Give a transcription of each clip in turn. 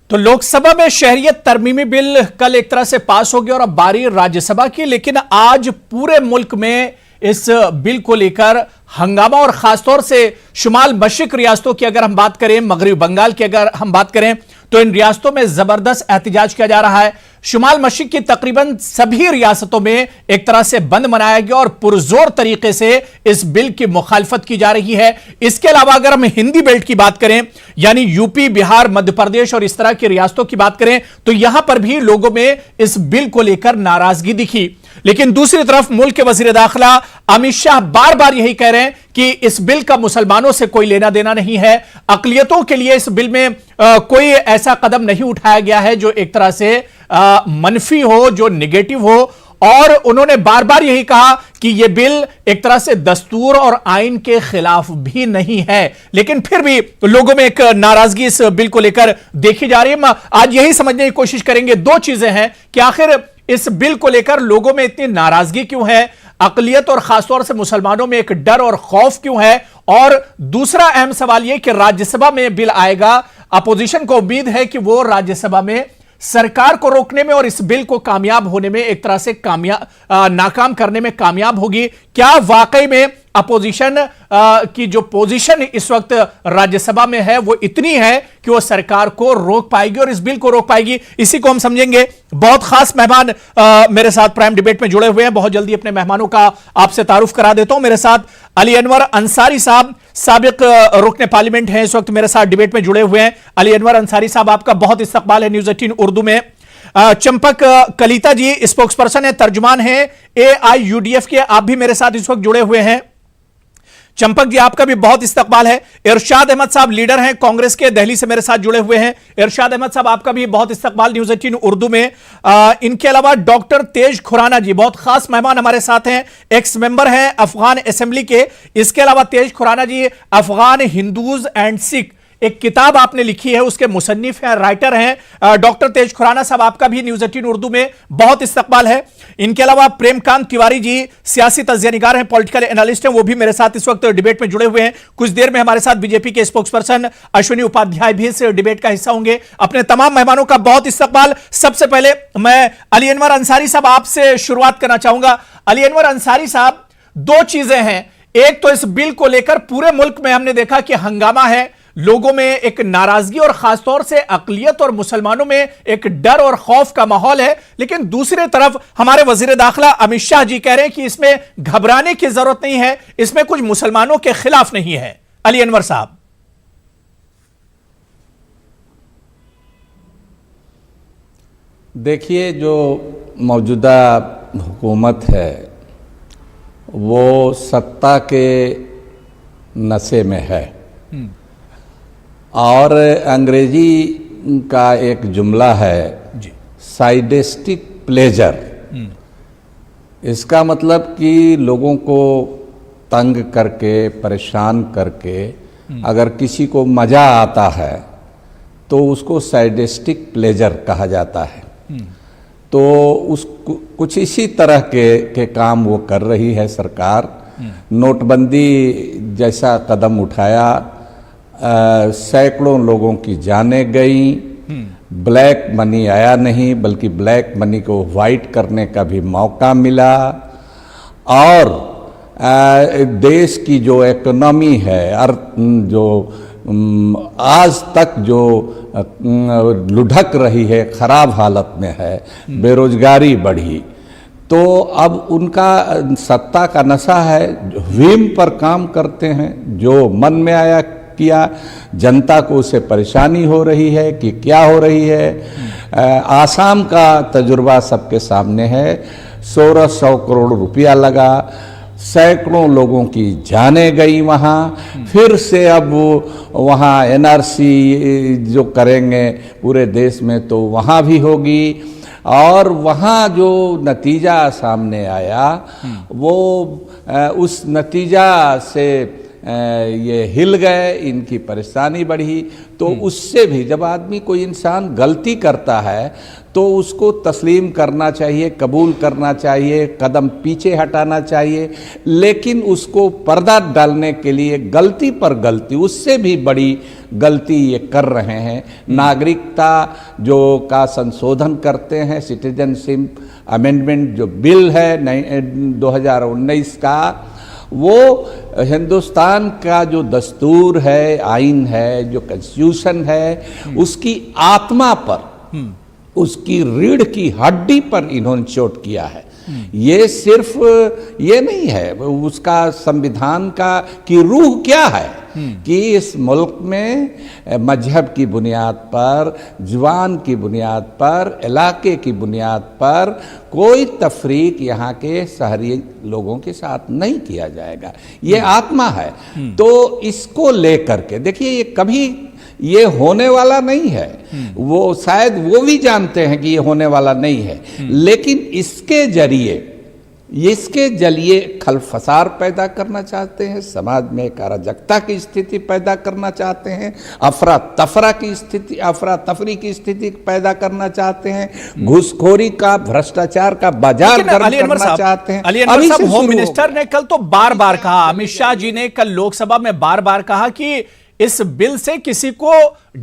तो लोकसभा में शहरियत तरमीमी बिल कल एक तरह से पास हो गया और अब बारी राज्यसभा की। लेकिन आज पूरे मुल्क में इस बिल को लेकर हंगामा और खासतौर से शुमाल मशरिक रियासतों की अगर हम बात करें, मगरबी बंगाल की अगर हम बात करें, तो इन रियासतों में जबरदस्त एहतजाज किया जा रहा है। शुमाल मशरिक की तकरीबन सभी रियासतों में एक तरह से बंद मनाया गया और पुरजोर तरीके से इस बिल की मुखालफत की जा रही है। इसके अलावा अगर हम हिंदी बेल्ट की बात करें, यानी यूपी, बिहार, मध्य प्रदेश और इस तरह की रियासतों की बात करें, तो यहां पर भी लोगों में इस बिल को लेकर नाराजगी दिखी। लेकिन दूसरी तरफ मुल्क के वजीर दाखिला अमित शाह बार बार यही कह रहे हैं कि इस बिल का मुसलमानों से कोई लेना देना नहीं है। अकलियतों के लिए इस बिल में कोई ऐसा कदम नहीं उठाया गया है जो एक तरह से मनफी हो, जो नेगेटिव हो। और उन्होंने बार बार यही कहा कि यह बिल एक तरह से दस्तूर और आइन के खिलाफ भी नहीं है। लेकिन फिर भी लोगों में एक नाराजगी इस बिल को लेकर देखी जा रही है। आज यही समझने की कोशिश करेंगे, दो चीजें हैं कि आखिर इस बिल को लेकर लोगों में इतनी नाराजगी क्यों है, अकलियत और खासतौर से मुसलमानों में एक डर और खौफ क्यों है, और दूसरा अहम सवाल यह कि राज्यसभा में बिल आएगा, अपोजिशन को उम्मीद है कि वो राज्यसभा में सरकार को रोकने में और इस बिल को कामयाब होने में एक तरह से नाकाम करने में कामयाब होगी। क्या वाकई में अपोजिशन की जो पोजीशन इस वक्त राज्यसभा में है वो इतनी है कि वो सरकार को रोक पाएगी और इस बिल को रोक पाएगी? इसी को हम समझेंगे। बहुत खास मेहमान मेरे साथ प्राइम डिबेट में जुड़े हुए हैं। बहुत जल्दी अपने मेहमानों का आपसे तारुफ करा देता हूं। मेरे साथ अली अनवर अंसारी साहब, साबिक रुकने पार्लियामेंट हैं, इस वक्त मेरे साथ डिबेट में जुड़े हुए हैं। अली अनवर अंसारी साहब, आपका बहुत इस्तकबाल है न्यूज़ 18 उर्दू में। चंपक कलीता जी स्पोक्स पर्सन है, तर्जुमान है AIUDF के, आप भी मेरे साथ इस वक्त जुड़े हुए हैं। चंपक जी, आपका भी बहुत इस्तकबाल है। इरशाद अहमद साहब लीडर हैं कांग्रेस के, दिल्ली से मेरे साथ जुड़े हुए हैं। इरशाद अहमद साहब, आपका भी बहुत इस्तकबाल न्यूज़ 18 उर्दू में। इनके अलावा डॉक्टर तेज खुराना जी, बहुत खास मेहमान हमारे साथ हैं, एक्स मेंबर हैं अफगान असेंबली के। इसके अलावा तेज खुराना जी अफगान हिंदूज एंड सिख, एक किताब आपने लिखी है, उसके मुसन्निफ हैं, राइटर हैं। डॉक्टर तेज खुराना साहब, आपका भी न्यूज़ 18 उर्दू में बहुत इस्तकबाल है। इनके अलावा प्रेमकांत तिवारी जी सियासी तज्ज़ियानिगार हैं, पॉलिटिकल एनालिस्ट हैं, वो भी मेरे साथ इस वक्त डिबेट में जुड़े हुए हैं। कुछ देर में हमारे साथ बीजेपी के स्पोक्स पर्सन अश्विनी उपाध्याय भी इस डिबेट का हिस्सा होंगे। अपने तमाम मेहमानों का बहुत इस्तकबाल। सबसे पहले मैं अली अनवर अंसारी साहब आपसे शुरुआत करना चाहूंगा। अली अनवर अंसारी साहब, दो चीजें हैं। एक तो इस बिल को लेकर पूरे मुल्क में हमने देखा कि हंगामा है, लोगों में एक नाराजगी और खासतौर से अकलियत और मुसलमानों में एक डर और खौफ का माहौल है। लेकिन दूसरी तरफ हमारे वजीर दाखिला अमित शाह जी कह रहे हैं कि इसमें घबराने की जरूरत नहीं है, इसमें कुछ मुसलमानों के खिलाफ नहीं है। अली अनवर साहब। देखिए, जो मौजूदा हुकूमत है वो सत्ता के नशे में है, और अंग्रेजी का एक जुमला है साइडेस्टिक प्लेजर। इसका मतलब कि लोगों को तंग करके, परेशान करके अगर किसी को मज़ा आता है तो उसको साइडेस्टिक प्लेजर कहा जाता है। तो कुछ इसी तरह के काम वो कर रही है सरकार। नोटबंदी जैसा कदम उठाया, सैकड़ों लोगों की जानें गई, ब्लैक मनी आया नहीं बल्कि ब्लैक मनी को वाइट करने का भी मौका मिला, और देश की जो इकोनॉमी है, जो आज तक जो लुढ़क रही है, खराब हालत में है, बेरोजगारी बढ़ी, तो अब उनका सत्ता का नशा है, व्हीम पर काम करते हैं, जो मन में आया किया। जनता को उससे परेशानी हो रही है कि क्या हो रही है। आसाम का तजुर्बा सबके सामने है, 1600 करोड़ रुपया लगा, सैकड़ों लोगों की जानें गई वहाँ। फिर से अब वहाँ NRC जो करेंगे पूरे देश में तो वहाँ भी होगी, और वहाँ जो नतीजा सामने आया वो उस नतीजा से ये हिल गए, इनकी परेशानी बढ़ी। तो उससे भी जब आदमी कोई इंसान गलती करता है तो उसको तस्लीम करना चाहिए, कबूल करना चाहिए, कदम पीछे हटाना चाहिए, लेकिन उसको पर्दा डालने के लिए गलती पर गलती, उससे भी बड़ी गलती ये कर रहे हैं। नागरिकता जो का संशोधन करते हैं, सिटीजनशिप अमेंडमेंट जो बिल है 2019 का, वो हिंदुस्तान का जो दस्तूर है, आइन है, जो कॉन्स्टिट्यूशन है, उसकी आत्मा पर, उसकी रीढ़ की हड्डी पर इन्होंने चोट किया है। ये सिर्फ ये नहीं है, उसका संविधान का की रूह क्या है कि इस मुल्क में मजहब की बुनियाद पर, जुबान की बुनियाद पर, इलाके की बुनियाद पर कोई तफरीक यहाँ के शहरी लोगों के साथ नहीं किया जाएगा। ये आत्मा है। तो इसको लेकर के देखिए, ये कभी ये होने वाला नहीं है। वो शायद वो भी जानते हैं कि ये होने वाला नहीं है, लेकिन इसके जरिए खलफसार पैदा करना चाहते हैं, समाज में एक अराजकता की स्थिति पैदा करना चाहते हैं, अफरा तफरी की स्थिति पैदा करना चाहते हैं, घूसखोरी का, भ्रष्टाचार का बाजार गर्म करना चाहते हैं। अली अनवर साहब, होम मिनिस्टर ने कल तो बार बार कहा, अमित शाह जी ने कल लोकसभा में बार बार कहा कि इस बिल से किसी को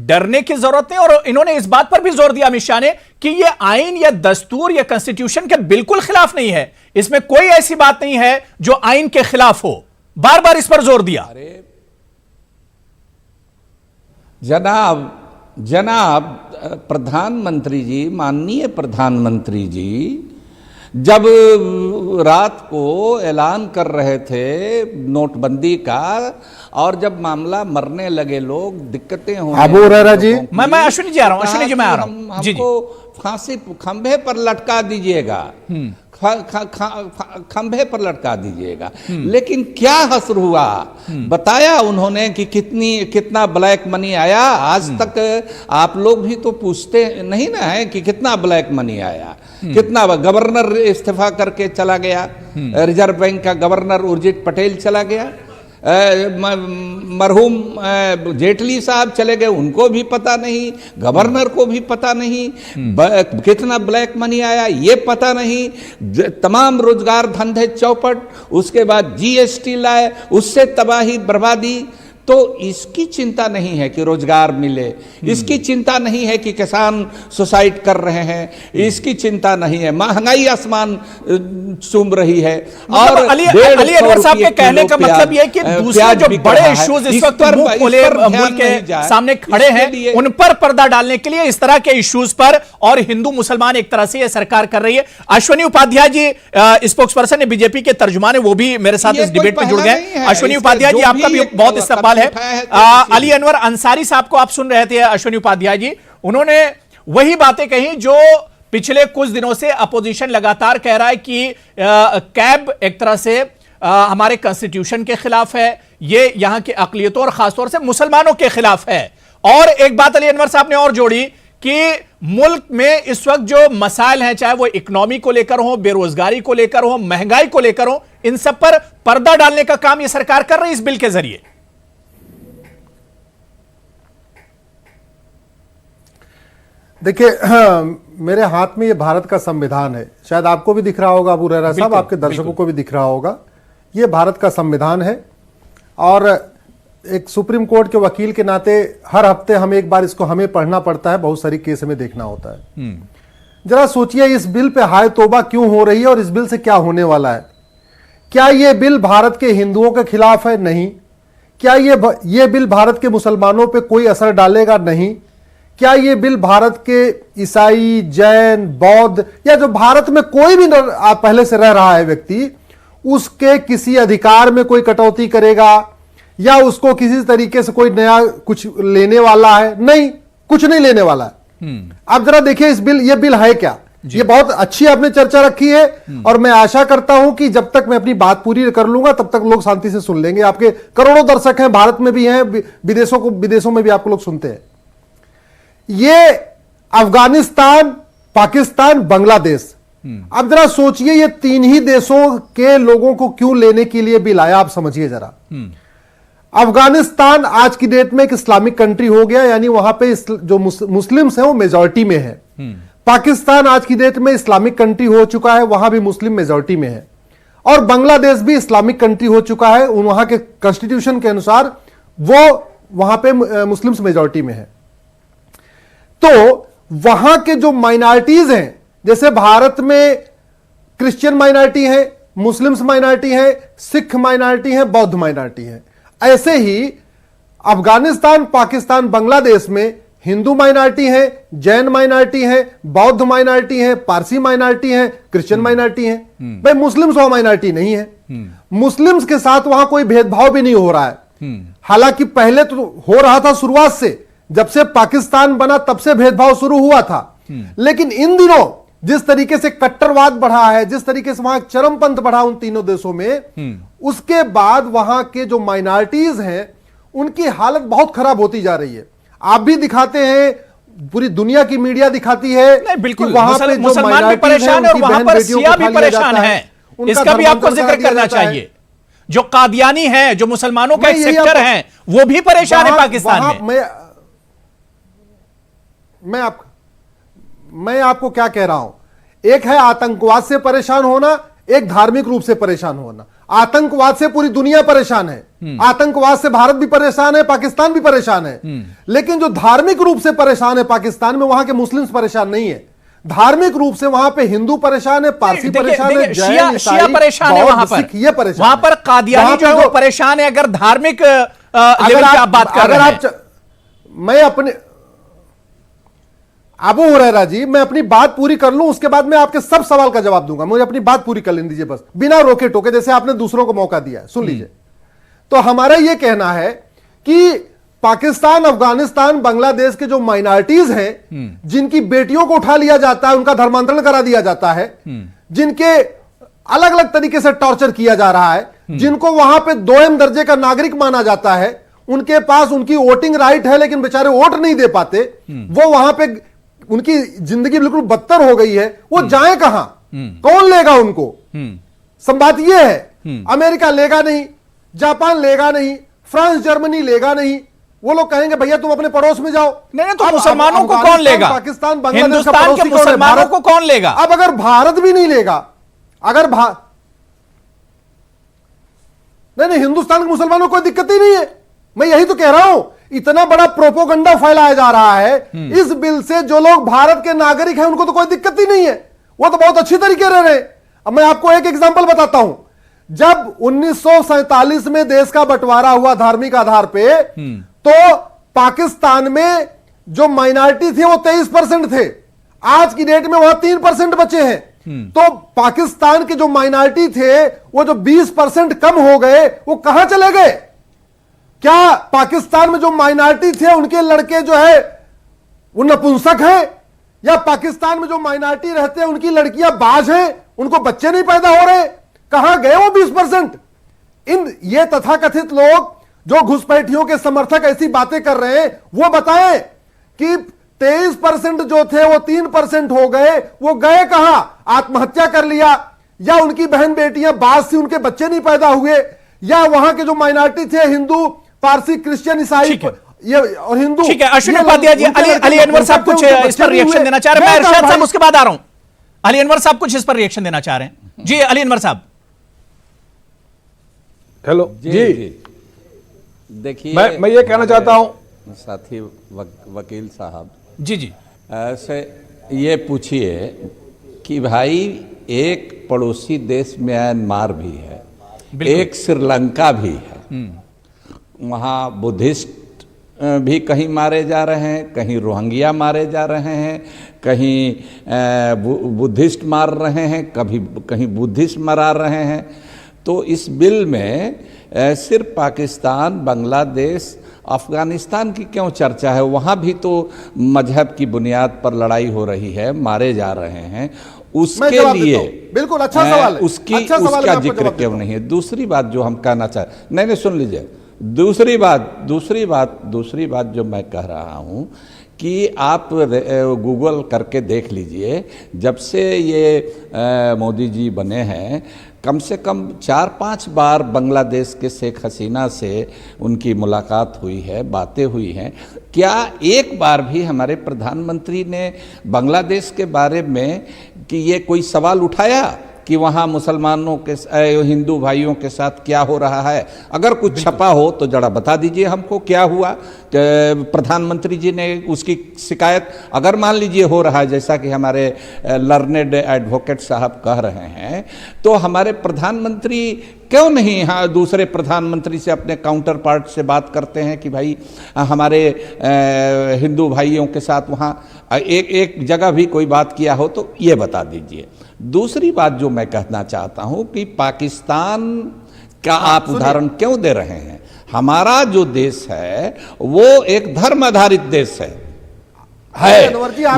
डरने की जरूरत नहीं, और इन्होंने इस बात पर भी जोर दिया अमित शाह ने कि यह आइन या दस्तूर या कॉन्स्टिट्यूशन के बिल्कुल खिलाफ नहीं है, इसमें कोई ऐसी बात नहीं है जो आइन के खिलाफ हो। बार बार इस पर जोर दिया। अरे जनाब प्रधानमंत्री जी, माननीय प्रधानमंत्री जी, जब रात को ऐलान कर रहे थे नोटबंदी का, और जब मामला मरने लगे लोग, दिक्कतें होने, अबू हुरैरा जी, मैं अश्विनी जी आ रहा हूं, अश्विनी जी मैं आ रहा हूं, हमको फांसी खंभे पर लटका दीजिएगा, खंभे पर लटका दीजिएगा। लेकिन क्या हसर हुआ, बताया उन्होंने कि कितना ब्लैक मनी आया। आज तक आप लोग भी तो पूछते नहीं ना है कि कितना ब्लैक मनी आया, कितना। गवर्नर इस्तीफा करके चला गया, रिजर्व बैंक का गवर्नर उर्जित पटेल चला गया, मरहूम जेटली साहब चले गए, उनको भी पता नहीं, गवर्नर को भी पता नहीं, कितना ब्लैक मनी आया ये पता नहीं, तमाम रोजगार धंधे चौपट, उसके बाद जीएसटी लाए, उससे तबाही बर्बादी। तो इसकी चिंता नहीं है कि रोजगार मिले, इसकी चिंता नहीं है कि किसान सुसाइड कर रहे हैं, इसकी चिंता नहीं है, महंगाई आसमान चूम रही है। और अली अनवर साहब के कहने का मतलब यह है कि दूसरे जो बड़े इश्यूज इस वक्त मुल्क के सामने खड़े हैं, उन पर पर्दा डालने के लिए इस तरह के इश्यूज पर, और हिंदू मुसलमान एक तरह से यह सरकार कर रही है। अश्विनी उपाध्याय जी स्पोक्सपर्सन है बीजेपी के, तर्जुमान है, वो भी मेरे साथ इस डिबेट में जुड़ गए। अश्विनी उपाध्याय जी, आपका भी बहुत इस्तेमाल है। अली अनवर अंसारी साहब को आप सुन रहे थे, अश्विनी उपाध्याय जी, उन्होंने वही बातें कही जो पिछले कुछ दिनों से अपोजिशन लगातार कह रहा है कि कैब एक तरह से हमारे कॉन्स्टिट्यूशन के खिलाफ है, ये यहां की अकलियतों और खासतौर से मुसलमानों के खिलाफ है। और एक बात अली अनवर साहब ने और जोड़ी कि मुल्क में इस वक्त जो मसाइल हैं, चाहे वो इकोनॉमी को लेकर हो, बेरोजगारी को लेकर हो, महंगाई को लेकर हो, इन सब पर पर्दा डालने का काम यह सरकार कर रही है इस बिल के जरिए। देखिए, मेरे हाथ में ये भारत का संविधान है, शायद आपको भी दिख रहा होगा अबू हुरैरा साहब, आपके दर्शकों को भी दिख रहा होगा। ये भारत का संविधान है, और एक सुप्रीम कोर्ट के वकील के नाते हर हफ्ते हम एक बार इसको हमें पढ़ना पड़ता है, बहुत सारी केस हमें देखना होता है। जरा सोचिए, इस बिल पे हाय तौबा क्यों हो रही है, और इस बिल से क्या होने वाला है। क्या ये बिल भारत के हिंदुओं के खिलाफ है? नहीं। क्या ये बिल भारत के मुसलमानों पे कोई असर डालेगा? नहीं। क्या ये बिल भारत के ईसाई, जैन, बौद्ध, या जो भारत में कोई भी पहले से रह रहा है व्यक्ति, उसके किसी अधिकार में कोई कटौती करेगा, या उसको किसी तरीके से कोई नया कुछ लेने वाला है? नहीं, कुछ नहीं लेने वाला है। अब जरा देखिए ये बिल है क्या। ये बहुत अच्छी आपने चर्चा रखी है, और मैं आशा करता हूं कि जब तक मैं अपनी बात पूरी कर लूंगा तब तक लोग शांति से सुन लेंगे। आपके करोड़ों दर्शक हैं, भारत में भी हैं, विदेशों में भी आपको लोग सुनते हैं। ये अफगानिस्तान, पाकिस्तान, बांग्लादेश, अब जरा सोचिए ये तीन ही देशों के लोगों को क्यों लेने के लिए बिल आया, आप समझिए जरा। अफगानिस्तान आज की डेट में एक इस्लामिक कंट्री हो गया, यानी वहां पे जो मुस्लिम्स हैं वो मेजॉरिटी में है। पाकिस्तान आज की डेट में इस्लामिक कंट्री हो चुका है, वहां भी मुस्लिम मेजॉरिटी में है। और बांग्लादेश भी इस्लामिक कंट्री हो चुका है, वहां के कॉन्स्टिट्यूशन के अनुसार वो वहां पे मुस्लिम्स मेजॉरिटी में है। तो वहां के जो माइनॉरिटीज हैं, जैसे भारत में क्रिश्चियन माइनॉरिटी है, मुस्लिम्स माइनॉरिटी है, सिख माइनॉरिटी है, बौद्ध माइनॉरिटी है, ऐसे ही अफगानिस्तान, पाकिस्तान, बांग्लादेश में हिंदू माइनॉरिटी है, जैन माइनॉरिटी है, बौद्ध माइनॉरिटी है, पारसी माइनॉरिटी है, क्रिश्चियन माइनॉरिटी है। भाई मुस्लिम्स वहां माइनॉरिटी नहीं है। मुस्लिम्स के साथ वहां कोई भेदभाव भी नहीं हो रहा है। हालांकि पहले तो हो रहा था, शुरुआत से जब से पाकिस्तान बना तब से भेदभाव शुरू हुआ था। लेकिन इन दिनों जिस तरीके से कट्टरवाद बढ़ा है, जिस तरीके से वहां चरमपंथ बढ़ा उन तीनों देशों में, उसके बाद वहां के जो माइनॉरिटीज हैं उनकी हालत बहुत खराब होती जा रही है। आप भी दिखाते हैं, पूरी दुनिया की मीडिया दिखाती है। नहीं, बिल्कुल वहां पे जो मुसलमान भी परेशान है और वहां पर शिया भी परेशान है। इसका भी आपको जिक्र करना चाहिए। जो कादियानी है, जो मुसलमानों का एक सेक्टर है, वो भी परेशान है पाकिस्तान में। मैं आपको क्या कह रहा हूं, एक है आतंकवाद से परेशान होना, एक धार्मिक रूप से परेशान होना। आतंकवाद से पूरी दुनिया परेशान है, आतंकवाद से भारत भी परेशान है, पाकिस्तान भी परेशान है। लेकिन जो धार्मिक रूप से परेशान है पाकिस्तान में, वहां के मुस्लिम्स परेशान नहीं है। धार्मिक रूप से वहां पे हिंदू परेशान है, पारसी परेशान है, शिया परेशान है, वहां पर ये परेशान, वहां पर कादियानी जो है वो परेशान है। अगर धार्मिक लेवल की आप बात कर रहे हैं, मैं अपने अबू हुरैरा जी, मैं अपनी बात पूरी कर लूं, उसके बाद मैं आपके सब सवाल का जवाब दूंगा। मुझे अपनी बात पूरी कर लेने दीजिए बस, बिना रोके टोके, जैसे आपने दूसरों को मौका दिया है। सुन लीजिए। तो हमारा यह कहना है कि पाकिस्तान, अफगानिस्तान, बांग्लादेश के जो माइनॉरिटीज हैं, जिनकी बेटियों को उठा लिया जाता है, उनका धर्मांतरण करा दिया जाता है, जिनके अलग अलग तरीके से टॉर्चर किया जा रहा है, जिनको वहां पे 2M दर्जे का नागरिक माना जाता है, उनके पास उनकी वोटिंग राइट है लेकिन बेचारे वोट नहीं दे पाते, वो वहां पे उनकी जिंदगी बिल्कुल बदतर हो गई है। वो जाए कहां, कौन लेगा उनको? संबात ये है, अमेरिका लेगा नहीं, जापान लेगा नहीं, फ्रांस जर्मनी लेगा नहीं। वो लोग कहेंगे भैया तुम अपने पड़ोस में जाओ। नहीं, तो मुसलमानों को कौन लेगा? पाकिस्तान, बांग्लादेश, हिंदुस्तान के मुसलमानों को कौन लेगा? अब अगर भारत भी नहीं लेगा, अगर नहीं, हिंदुस्तान के मुसलमानों को कोई दिक्कत ही नहीं है। मैं यही तो कह रहा हूं, इतना बड़ा प्रोपोगंडा फैलाया जा रहा है इस बिल से। जो लोग भारत के नागरिक हैं उनको तो कोई दिक्कत ही नहीं है, वो तो बहुत अच्छी तरीके रह रहे हैं। अब मैं आपको एक एग्जांपल बताता हूं। जब 1947 में देश का बंटवारा हुआ धार्मिक आधार पे, तो पाकिस्तान में जो माइनॉरिटी थे वो 23% थे। आज की डेट में वहां 3% बचे हैं। तो पाकिस्तान के जो माइनॉरिटी थे वो जो 20% कम हो गए, वो कहां चले गए? क्या पाकिस्तान में जो माइनॉरिटी थे उनके लड़के जो है वो नपुंसक हैं, या पाकिस्तान में जो माइनॉरिटी रहते हैं उनकी लड़कियां बाज हैं, उनको बच्चे नहीं पैदा हो रहे? कहां गए वो 20%? ये तथाकथित लोग जो घुसपैठियों के समर्थक ऐसी बातें कर रहे हैं, वो बताएं कि 23% जो थे वो 3% हो गए, वो गए कहां? आत्महत्या कर लिया, या उनकी बहन बेटियां बाज से उनके बच्चे नहीं पैदा हुए, या वहां के जो माइनॉरिटी थे हिंदू, पारसी, क्रिश्चियन, ईसाई ये और हिंदू। ठीक है, अश्विनी उपाध्याय जी, अली अनवर साहब कुछ इस पर रिएक्शन देना चाह रहे हैं। मैं अरशद साहब उसके बाद आ रहा हूं। अली अनवर साहब कुछ इस पर रिएक्शन देना चाह रहे हैं। जी अली अनवर साहब। हेलो जी। देखिए, मैं ये कहना चाहता हूं साथी वकील साहब जी ऐसे ये पूछिए कि भाई एक पड़ोसी देश म्यांमार भी है, एक श्रीलंका भी है, वहाँ बुद्धिस्ट भी कहीं मारे जा रहे हैं, कहीं रोहिंग्या मारे जा रहे हैं, कहीं बुद्धिस्ट मार रहे हैं, कहीं बुद्धिस्ट मरा रहे हैं। तो इस बिल में सिर्फ पाकिस्तान, बांग्लादेश, अफगानिस्तान की क्यों चर्चा है? वहाँ भी तो मजहब की बुनियाद पर लड़ाई हो रही है, मारे जा रहे हैं। उसके लिए बिल्कुल अच्छा सवाल है, उसका जिक्र क्यों नहीं है? दूसरी बात जो हम कहना चाहते, नहीं सुन लीजिए, दूसरी बात जो मैं कह रहा हूँ कि आप गूगल करके देख लीजिए, जब से ये मोदी जी बने हैं कम से कम 4-5 बार बांग्लादेश के शेख हसीना से उनकी मुलाकात हुई है, बातें हुई हैं। क्या एक बार भी हमारे प्रधानमंत्री ने बांग्लादेश के बारे में कि ये कोई सवाल उठाया कि वहाँ मुसलमानों के हिंदू भाइयों के साथ क्या हो रहा है? अगर कुछ छपा हो तो जरा बता दीजिए हमको क्या हुआ। प्रधानमंत्री जी ने उसकी शिकायत अगर मान लीजिए हो रहा है, जैसा कि हमारे लर्नेड एडवोकेट साहब कह रहे हैं, तो हमारे प्रधानमंत्री क्यों नहीं यहाँ दूसरे प्रधानमंत्री से, अपने काउंटर पार्ट से बात करते हैं कि भाई हमारे हिंदू भाइयों के साथ वहाँ एक जगह भी कोई बात किया हो तो ये बता दीजिए। दूसरी बात जो मैं कहना चाहता हूं कि पाकिस्तान का आप उदाहरण क्यों दे रहे हैं? हमारा जो देश है वो एक धर्म आधारित देश है,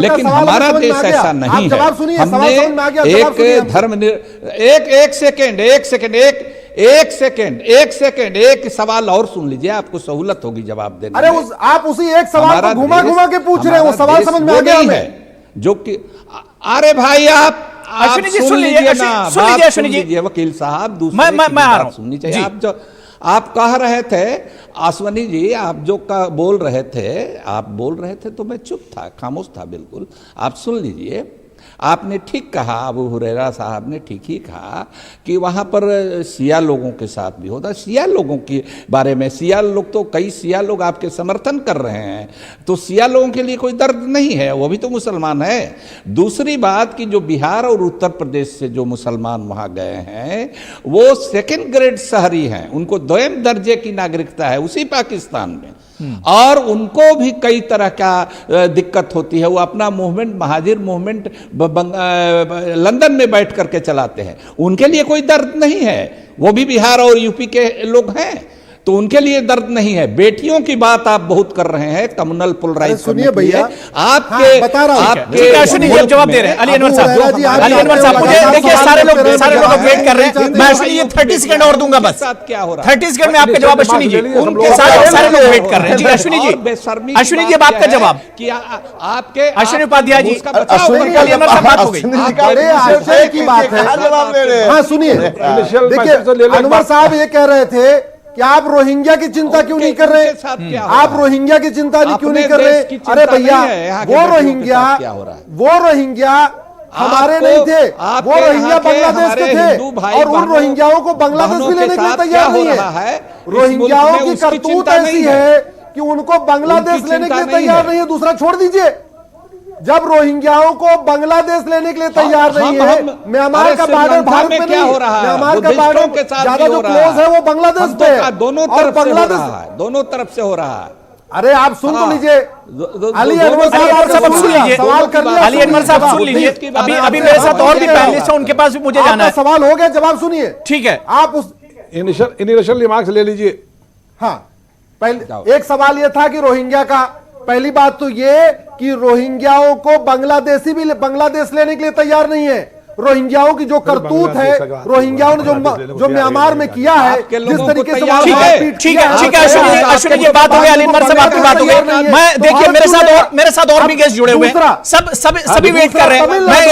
लेकिन हमारा देश ऐसा नहीं है। हमने एक सवाल और सुन लीजिए, आपको सहूलत होगी जवाब देने में। अरे आप उसी एक सवाल को घुमा घुमा के पूछ रहे हैं, वो सवाल समझ में आ गया हमें। जो कि अरे भाई आप अश्विनी जी सुन लीजिए, अश्विनी जी वकील साहब, दूसरे की बात सुननी चाहिए। आप जो आप कह रहे थे अश्विनी जी, आप जो बोल रहे थे तो मैं चुप था, खामोश था बिल्कुल। आप सुन लीजिए, आपने ठीक कहा, अबू हुरैरा साहब ने ठीक ही कहा कि वहाँ पर सिया लोगों के साथ भी होता है। सिया लोगों के बारे में, सिया लोग तो कई सिया लोग आपके समर्थन कर रहे हैं, तो सिया लोगों के लिए कोई दर्द नहीं है, वो भी तो मुसलमान है। दूसरी बात कि जो बिहार और उत्तर प्रदेश से जो मुसलमान वहाँ गए हैं वो सेकेंड ग्रेड शहरी हैं, उनको द्वितीय दर्जे की नागरिकता है उसी पाकिस्तान में, और उनको भी कई तरह का दिक्कत होती है। वो अपना मूवमेंट, महाजिर मूवमेंट लंदन में बैठ करके चलाते हैं, उनके लिए कोई दर्द नहीं है। वो भी बिहार और यूपी के लोग हैं, तो उनके लिए दर्द नहीं है। बेटियों की बात आप बहुत कर रहे हैं, कम्युनल पोलराइज। सुनिए भैया, आपके बता रहा हूं, आपके जवाब दे रहे हैं अली अनवर साहब। अली अनवर साहब, मुझे देखिए सारे लोग वेट कर रहे हैं। मैं अश्विनी, ये 30 सेकंड और दूंगा बस। क्या हो रहा है? 30 सेकंड में आपका जवाब अश्विनी जी, उनके सारे लोग वेट कर रहे हैं। जी अश्विनी जी, अश्विनी जी अब आपका जवाब। कि आपके अश्विनी उपाध्याय जी, अली अनवर साहब बात हो गई। बड़े आश्चर्य की बात है। हाँ सुनिए, देखिए अनवर साहब ये कह रहे थे कि आप रोहिंग्या की चिंता क्यों नहीं कर रहे? आप रोहिंग्या की चिंता क्यों नहीं कर रहे? अरे भैया, वो रोहिंग्या हमारे नहीं थे, वो रोहिंग्या बांग्लादेश के थे, और उन रोहिंग्याओं को बांग्लादेश भी लेने के लिए तैयार नहीं है। रोहिंग्याओं की करतूत ऐसी है कि उनको बांग्लादेश लेने के लिए तैयार नहीं है। दूसरा छोड़ दीजिए, जब रोहिंग्याओं को बांग्लादेश लेने के लिए तैयार नहीं है, म्यांमार का बॉर्डर भारत में नहीं हो रहा है, म्यांमार का बॉर्डर ज्यादा जो क्लोज है वो बांग्लादेश पे है, दोनों तरफ से हो रहा है। अरे आप सुन तो लीजिए, अली अनवर साहब सुन लीजिए, सवाल कर लिया। अली अनवर साहब सुन लीजिए, अभी मेरे साथ और भी पैनलिस्ट हैं, उनके पास भी मुझे जाना है। सवाल हो गया, जवाब सुनिए। ठीक है, आप उस इनिशियल रिमार्क्स ले लीजिए। हाँ, पहले एक सवाल यह था कि रोहिंग्या का, पहली बात तो ये कि रोहिंग्याओं को बांग्लादेशी भी बांग्लादेश लेने के लिए तैयार नहीं है। रोहिंग्याओं की जो करतूत है, रोहिंग्याओं ने जो म्यांमार में किया है, जिस तरीके से ठीक है अश्विनी जी, बात हो गई। अली अनवर साहब आपकी बात हो गई। मैं देखिए मेरे साथ और भी गेस्ट जुड़े हुए हैं, सभी वेट कर रहे हैं। मैं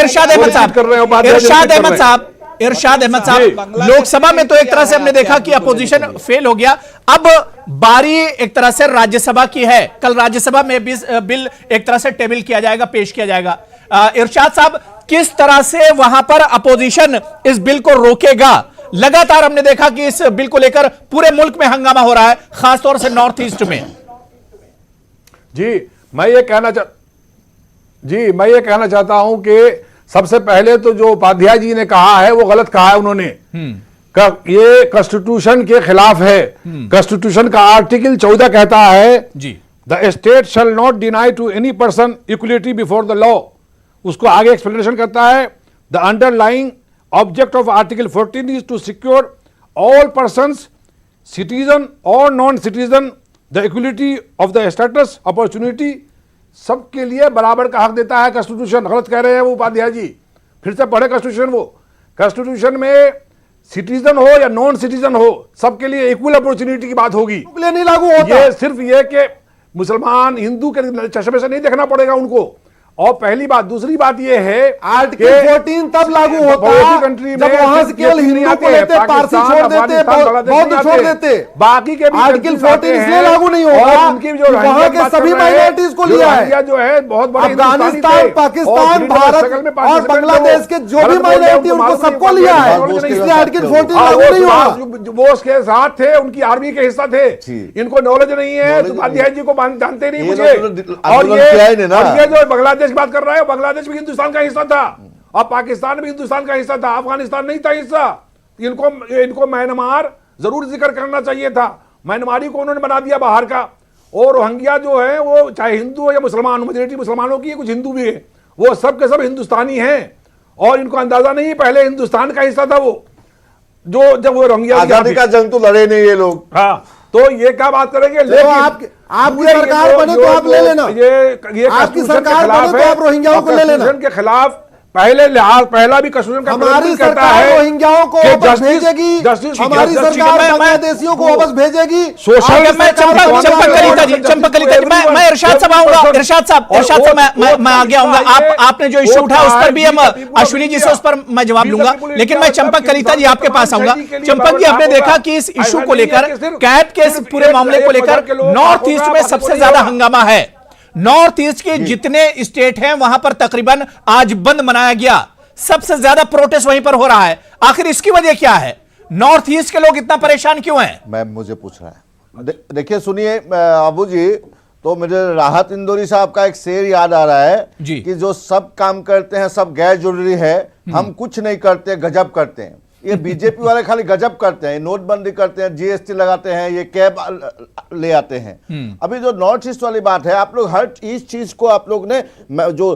इरशाद अहमद साहब, लोकसभा में तो एक तरह से हमने देखा कि अपोजिशन फेल हो गया। अब बारी एक तरह से राज्यसभा की है। कल राज्यसभा में बिल एक तरह से टेबल किया जाएगा, पेश किया जाएगा। इरशाद साहब, किस तरह से वहां पर अपोजिशन इस बिल को रोकेगा? लगातार हमने देखा कि इस बिल को लेकर पूरे मुल्क में हंगामा हो रहा है, खासतौर से नॉर्थ ईस्ट में। मैं ये कहना चाहता हूं कि सबसे पहले तो जो उपाध्याय जी ने कहा है वो गलत कहा है उन्होंने। ये कॉन्स्टिट्यूशन के खिलाफ है। कॉन्स्टिट्यूशन का आर्टिकल 14 कहता है जी, the state shall not deny to any person equality before the law. उसको आगे एक्सप्लेनेशन करता है, the underlying object of article 14 is to secure all persons, citizen और non citizen, the equality of the status, opportunity, सबके लिए बराबर का हक देता है कॉन्स्टिट्यूशन। गलत कह रहे हैं वो उपाध्याय जी, फिर से पढ़े कॉन्स्टिट्यूशन। वो कॉन्स्टिट्यूशन में सिटीजन हो या नॉन सिटीजन हो, सबके लिए इक्वल अपॉर्चुनिटी की बात होगी। नहीं लागू होता, ये सिर्फ ये कि मुसलमान हिंदू के चश्मे से नहीं देखना पड़ेगा उनको, और पहली बात, दूसरी बात ये है आर्टिकल 14 तब लागू होता है कंट्री जब वहां से केवल हिंदू को लेते, पारसी छोड़ देते, बौद्ध छोड़ देते, बाकी के आर्टिकल 14 इसलिए लागू नहीं होगा उनकी जो वहां के सभी माइनॉरिटीज को लिया है। जो है बहुत बड़े अफगानिस्तान, पाकिस्तान, भारत और बांग्लादेश के जो भी माइनॉरिटी उनको सबको लिया है, इसलिए आर्टिकल 14 लागू नहीं होगा। वो उसके साथ थे, उनकी आर्मी के हिस्सा थे, इनको नॉलेज नहीं है, उपाध्याय जी को जानते नहीं मुझे। और ये जो बांग्लादेश की बात कर रहा है, बांग्लादेश भी हिंदुस्तान का हिस्सा था और पाकिस्तान भी हिंदुस्तान का हिस्सा था, अफगानिस्तान नहीं था हिस्सा। इनको म्यांमार जरूर जिक्र करना चाहिए था। म्यांमारी को उन्होंने बना दिया बाहर का। और रोहिंग्या जो है वो चाहे हिंदू हो या मुसलमान, मेजॉरिटी मुसलमानों की है, कुछ हिंदू भी है, वो सब के सब हिंदुस्तानी हैं और इनको अंदाजा नहीं, पहले हिंदुस्तान का हिस्सा था वो। जो जब वो रोहिंग्या आजादी का जंग तो लड़े नहीं ये लोग। हाँ, तो ये क्या बात करेंगे, लेकिन आपकी सरकार बने तो आप ले लेना, ये आपकी सरकार बने तो आप रोहिंग्याओं को ले लेना के खिलाफ पहला भी कश्मीर का हमारी सरकार रोहिंग्याओं को वापस भेजेगी, हमारी सरकार बांग्लादेशियों को वापस भेजेगी। मैं चंपक कलिता जी, मैं इरशाद साहब आऊंगा, इरशाद साहब मैं आगे आऊंगा। आपने जो इश्यू उठाया उस पर भी हम अश्विनी जी से उस पर मैं जवाब लूंगा, लेकिन मैं चंपक कलिता जी आपके पास आऊंगा। चंपक जी, आपने देखा कि इस इश्यू को लेकर, कैब के इस पूरे मामले को लेकर नॉर्थ ईस्ट में सबसे ज्यादा हंगामा है। नॉर्थ ईस्ट के जितने स्टेट हैं वहां पर तकरीबन आज बंद मनाया गया, सबसे ज्यादा प्रोटेस्ट वहीं पर हो रहा है। आखिर इसकी वजह क्या है? नॉर्थ ईस्ट के लोग इतना परेशान क्यों हैं? मुझे पूछ रहा है। देखिए सुनिए अबू जी, तो मुझे राहत इंदौरी साहब का एक शेर याद आ रहा है कि जो सब काम करते हैं सब गैर जरूरी है, हम कुछ नहीं करते गजब करते हैं। ये बीजेपी वाले खाली गजब करते हैं, नोटबंदी करते हैं, जीएसटी लगाते हैं, ये कैब ले आते हैं। अभी जो नॉर्थ ईस्ट वाली बात है, आप लोग हर इस चीज को आप लोग ने जो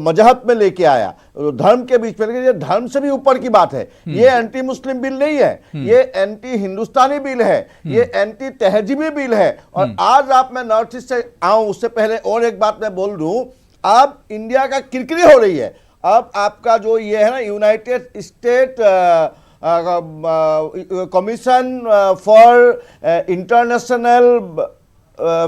मजहब में लेके आया, धर्म के बीच में, ये धर्म से भी ऊपर की बात है। ये एंटी मुस्लिम बिल नहीं है, ये एंटी हिंदुस्तानी बिल है, ये एंटी तहजीबी बिल है। और आज आप, मैं नॉर्थ ईस्ट से आऊं उससे पहले और एक बात मैं बोल दूं, अब इंडिया का किरकिरी हो रही है। अब आपका जो ये है ना, United state commission for international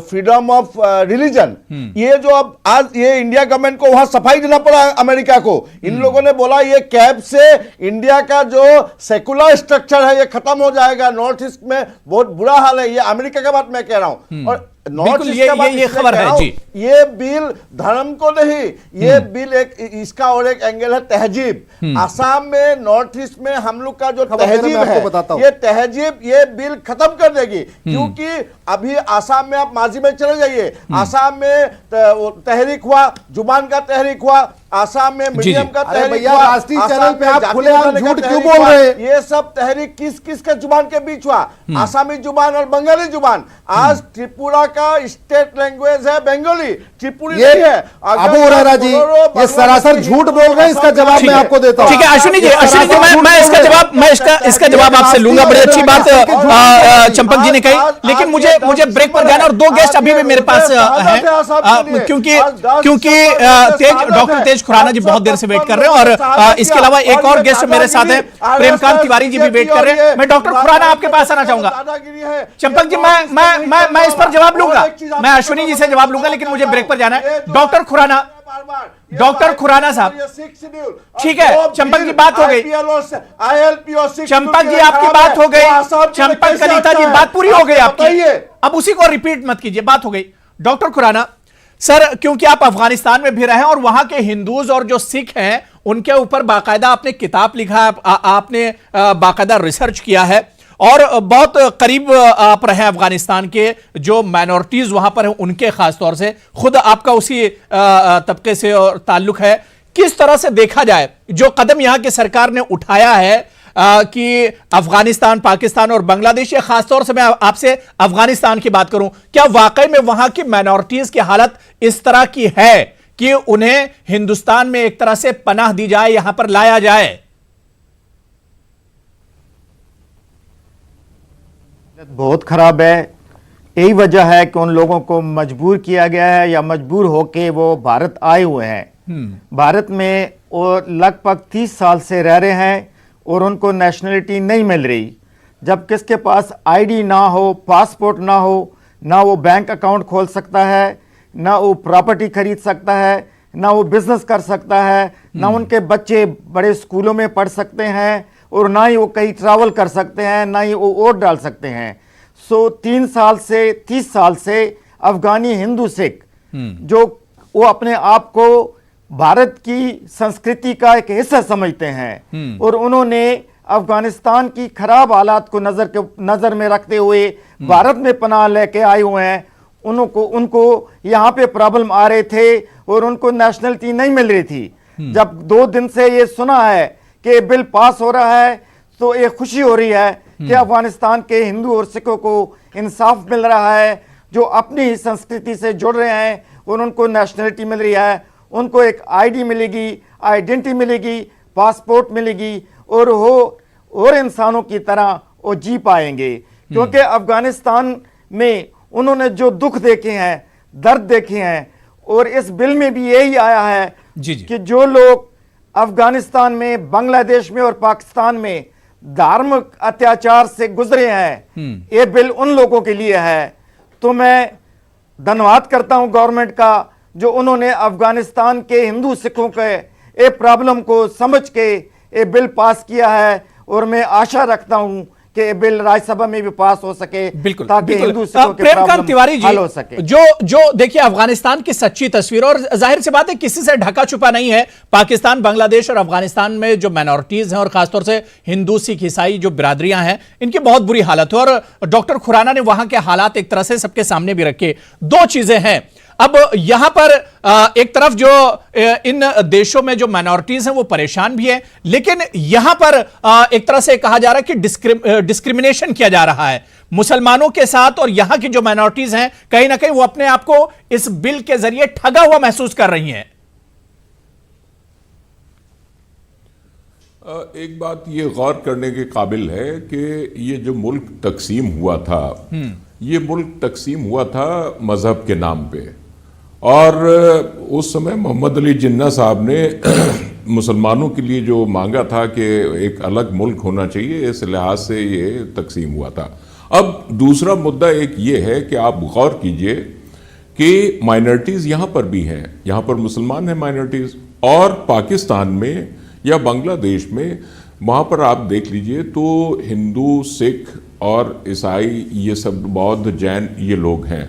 freedom of religion, ये जो अब आज ये इंडिया गवर्नमेंट को वहां सफाई देना पड़ा अमेरिका को। इन लोगों ने बोला ये कैब से इंडिया का जो सेकुलर स्ट्रक्चर है ये खत्म हो जाएगा, नॉर्थ ईस्ट में बहुत बुरा हाल है। ये अमेरिका का बात मैं कह रहा हूं। और नॉर्थ ईस्ट का बात ये खबर है जी, ये बिल धर्म को नहीं, ये बिल एक इसका और एक एंगल है तहजीब। असम में, नॉर्थ ईस्ट में हम लोग का जो तहजीब है, ये तहजीब ये बिल खत्म कर देगी। क्योंकि अभी असम में आप माजी में चले जाइए, असम में तहरीक हुआ, जुबान का तहरीक हुआ, असम में मीडियम का तहरीक हुआ। राष्ट्रीय चैनल पे आप खुलेआम झूठ क्यों बोल रहे हैं? ये सब तहरीक किस किस के जुबान के बीच हुआ? आसामी जुबान और बंगाली जुबान। आज त्रिपुरा का स्टेट लैंग्वेज है बंगाली, त्रिपुरी नहीं है। अबू हुरैरा जी ये सरासर झूठ बोल रहे हैं, इसका जवाब मैं आपको देता हूं। ठीक है अश्विनी जी, मैं इसका जवाब आपसे लूंगा। बड़ी अच्छी बात चंपक जी ने कही, लेकिन मुझे ब्रेक पर जाना और दो गेस्ट अभी भी मेरे पास हैं, क्योंकि डॉक्टर तेज खुराना जी बहुत देर से वेट कर रहे हैं और इसके अलावा एक और गेस्ट मेरे साथ हैं, प्रेमकांत तिवारी जी भी वेट कर रहे हैं। मैं डॉक्टर खुराना आपके पास आना चाहूंगा। चंपक जी मैं इस पर जवाब लूंगा, मैं अश्विनी जी से जवाब लूंगा, लेकिन मुझे ब्रेक पर जाना है। डॉक्टर खुराना साहब, ठीक है, चंपक जी बात हो गई, चंपक जी आपकी बात हो गई, चंपक कलिता जी बात पूरी हो गई आपकी, अब उसी को रिपीट मत कीजिए, बात हो गई। डॉक्टर खुराना सर, क्योंकि आप अफगानिस्तान में भी रहे हैं और वहां के हिंदूज और जो सिख हैं उनके ऊपर बाकायदा आपने किताब लिखा है, आपने बाकायदा रिसर्च किया है और बहुत करीब आप रहे अफगानिस्तान के जो माइनॉरिटीज वहां पर हैं उनके, खासतौर से खुद आपका उसी तबके से और ताल्लुक है। किस तरह से देखा जाए जो कदम यहां की सरकार ने उठाया है कि अफगानिस्तान, पाकिस्तान और बांग्लादेश, या खासतौर से मैं आपसे अफगानिस्तान की बात करूं, क्या वाकई में वहां की माइनॉरिटीज की हालत इस तरह की है कि उन्हें हिंदुस्तान में एक तरह से पनाह दी जाए, यहां पर लाया जाए? बहुत खराब है। यही वजह है कि उन लोगों को मजबूर किया गया है या मजबूर होके वो भारत आए हुए हैं। भारत में वो लगभग 30 साल से रह रहे हैं और उनको नेशनलिटी नहीं मिल रही। जब किसके पास आईडी ना हो, पासपोर्ट ना हो, ना वो बैंक अकाउंट खोल सकता है, ना वो प्रॉपर्टी खरीद सकता है, ना वो बिजनेस कर सकता है, ना उनके बच्चे बड़े स्कूलों में पढ़ सकते हैं, और ना ही वो कहीं ट्रैवल कर सकते हैं, ना ही वो वोट डाल सकते हैं। सो 30 साल से अफगानी हिंदू सिख जो वो अपने आप को भारत की संस्कृति का एक हिस्सा समझते हैं, और उन्होंने अफगानिस्तान की खराब हालात को नजर में रखते हुए भारत में पनाह लेके आए हुए हैं। उनको यहाँ पे प्रॉब्लम आ रहे थे और उनको नेशनलिटी नहीं मिल रही थी। जब 2 दिन से ये सुना है कि बिल पास हो रहा है तो ये खुशी हो रही है कि अफगानिस्तान के हिंदू और सिखों को इंसाफ मिल रहा है, जो अपनी संस्कृति से जुड़ रहे हैं और उनको नेशनलिटी मिल रही है, उनको एक आईडी मिलेगी, आइडेंटिटी मिलेगी, पासपोर्ट मिलेगी, और वो और इंसानों की तरह वो जी पाएंगे। क्योंकि अफगानिस्तान में उन्होंने जो दुख देखे हैं, दर्द देखे हैं, और इस बिल में भी यही आया है कि जो लोग अफगानिस्तान में, बांग्लादेश में और पाकिस्तान में धार्मिक अत्याचार से गुजरे हैं, ये बिल उन लोगों के लिए है। तो मैं धन्यवाद करता हूं गवर्नमेंट का, जो उन्होंने अफगानिस्तान के हिंदू सिखों के ये प्रॉब्लम को समझ के ये बिल पास किया है, और मैं आशा रखता हूं कि ये बिल राज्यसभा में भी पास हो सके, बिल्कुल, ताकि हिंदू सिखों के प्रेमकांत तिवारी प्रॉब्लम हल हो सके। जो देखिए अफगानिस्तान की सच्ची तस्वीर, और जाहिर सी बात है किसी से ढका छुपा नहीं है, पाकिस्तान, बांग्लादेश और अफगानिस्तान में जो माइनॉरिटीज हैं और खासतौर से हिंदू, सिख, ईसाई जो बिरादरियां हैं, इनकी बहुत बुरी हालत है। और डॉक्टर खुराना ने वहां के हालात एक तरह से सबके सामने भी रखे। 2 चीजें हैं, अब यहां पर एक तरफ जो इन देशों में जो माइनॉरिटीज हैं वो परेशान भी हैं, लेकिन यहां पर एक तरह से कहा जा रहा है कि डिस्क्रिमिनेशन किया जा रहा है मुसलमानों के साथ, और यहां की जो माइनॉरिटीज हैं कहीं ना कहीं वो अपने आप को इस बिल के जरिए ठगा हुआ महसूस कर रही हैं। एक बात ये गौर करने के काबिल है कि ये जो मुल्क तकसीम हुआ था, ये मुल्क तकसीम हुआ था मजहब के नाम पे, और उस समय मोहम्मद अली जिन्ना साहब ने मुसलमानों के लिए जो मांगा था कि एक अलग मुल्क होना चाहिए, इस लिहाज से ये तकसीम हुआ था। अब दूसरा मुद्दा एक ये है कि आप गौर कीजिए कि माइनॉरिटीज़ यहाँ पर भी हैं, यहाँ पर मुसलमान हैं माइनॉरिटीज़, और पाकिस्तान में या बांग्लादेश में वहाँ पर आप देख लीजिए तो हिंदू, सिख और ईसाई, ये सब बौद्ध, जैन, ये लोग हैं।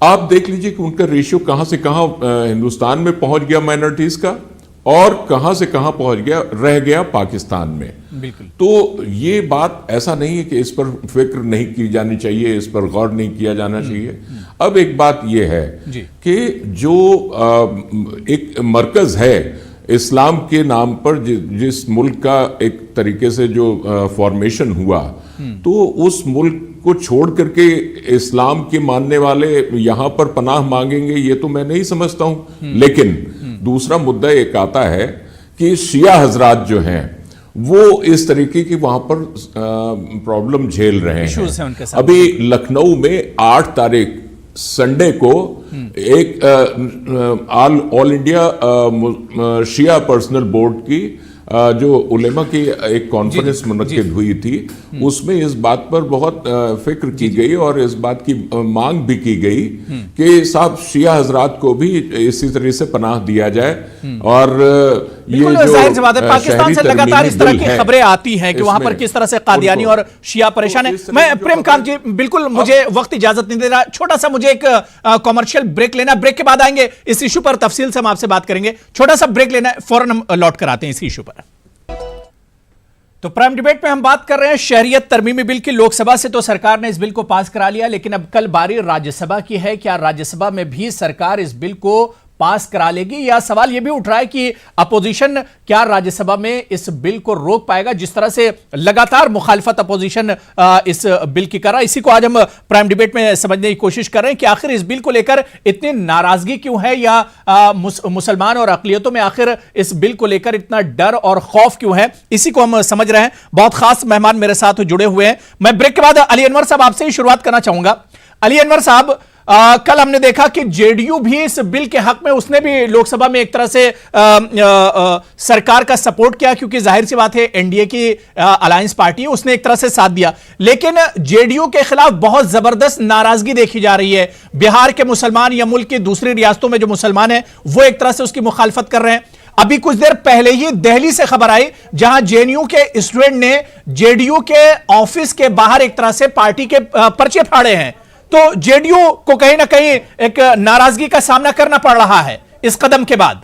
आप देख लीजिए कि उनका रेशियो कहाँ से कहाँ हिंदुस्तान में पहुंच गया माइनॉरिटीज का, और कहाँ से कहाँ पहुंच गया, रह गया पाकिस्तान में। बिल्कुल। तो ये बात ऐसा नहीं है कि इस पर फिक्र नहीं की जानी चाहिए, इस पर गौर नहीं किया जाना चाहिए। अब एक बात यह है कि जो एक मरकज है इस्लाम के नाम पर, जिस मुल्क का एक तरीके से जो फॉर्मेशन हुआ, तो उस मुल्क को छोड़ करके इस्लाम के मानने वाले यहां पर पनाह मांगेंगे, ये तो मैं नहीं समझता हूं। लेकिन दूसरा मुद्दा एक आता है कि शिया हजरात जो हैं वो इस तरीके की वहां पर प्रॉब्लम झेल रहे हैं। अभी लखनऊ में 8 तारीख संडे को एक ऑल इंडिया शिया पर्सनल बोर्ड की जो उलेमा की एक कॉन्फ्रेंस मुनक्किद हुई थी, उसमें इस बात पर बहुत फिक्र की गई और इस बात की मांग भी की गई कि साहब शिया हजरात को भी इसी तरह से पनाह दिया जाए। और ये जो जाहिर सी बात है, पाकिस्तान से लगातार इस तरह की खबरें आती हैं कि वहां पर किस तरह से कादियानी और शिया परेशान है। मैं प्रेमकांत जी, बिल्कुल मुझे वक्त इजाजत नहीं दे रहा, छोटा सा मुझे एक कॉमर्शियल ब्रेक लेना, ब्रेक के बाद आएंगे इस इशू पर तफसील से हम आपसे बात करेंगे। छोटा सा ब्रेक लेना है, फौरन हम लौट कर आते हैं इस इशू पर। तो प्राइम डिबेट में हम बात कर रहे हैं शहरियत तरमीमी बिल की। लोकसभा से तो सरकार ने इस बिल को पास करा लिया, लेकिन अब कल बारी राज्यसभा की है। क्या राज्यसभा में भी सरकार इस बिल को पास करा लेगी, या सवाल यह भी उठ रहा है कि अपोजिशन क्या राज्यसभा में इस बिल को रोक पाएगा, जिस तरह से लगातार मुखालफत अपोजिशन इस बिल की कर रहा है। इसी को आज हम प्राइम डिबेट में समझने की कोशिश कर रहे हैं कि आखिर इस बिल को लेकर इतनी नाराजगी क्यों है, या मुसलमान और अकलियतों में आखिर इस बिल को लेकर इतना डर और खौफ क्यों है, इसी को हम समझ रहे हैं। बहुत खास मेहमान मेरे साथ जुड़े हुए हैं। मैं ब्रेक के बाद अली अनवर साहब आपसे ही शुरुआत करना चाहूंगा। अली अनवर साहब, कल हमने देखा कि जेडीयू भी इस बिल के हक में, उसने भी लोकसभा में एक तरह से सरकार का सपोर्ट किया, क्योंकि जाहिर सी बात है एनडीए की अलायंस पार्टी है, उसने एक तरह से साथ दिया। लेकिन जेडीयू के खिलाफ बहुत जबरदस्त नाराजगी देखी जा रही है। बिहार के मुसलमान या मुल्क की दूसरी रियासतों में जो मुसलमान हैं वो एक तरह से उसकी मुखालफत कर रहे हैं। अभी कुछ देर पहले ही दिल्ली से खबर आई जहां जेएनयू के स्टूडेंट ने जेडीयू के ऑफिस के बाहर एक तरह से पार्टी के पर्चे फाड़े हैं। तो जेडीयू को कहीं ना कहीं एक नाराजगी का सामना करना पड़ रहा है इस कदम के बाद।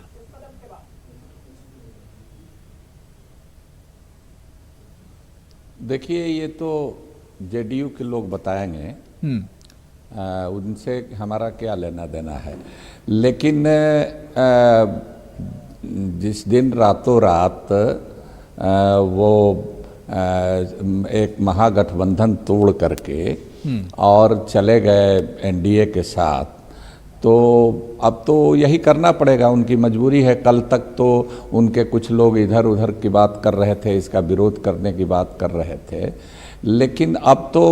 देखिए, ये तो जेडीयू के लोग बताएंगे, उनसे हमारा क्या लेना देना है। लेकिन जिस दिन रातों रात वो एक महागठबंधन तोड़ करके और चले गए एनडीए के साथ, तो अब तो यही करना पड़ेगा, उनकी मजबूरी है। कल तक तो उनके कुछ लोग इधर उधर की बात कर रहे थे, इसका विरोध करने की बात कर रहे थे, लेकिन अब तो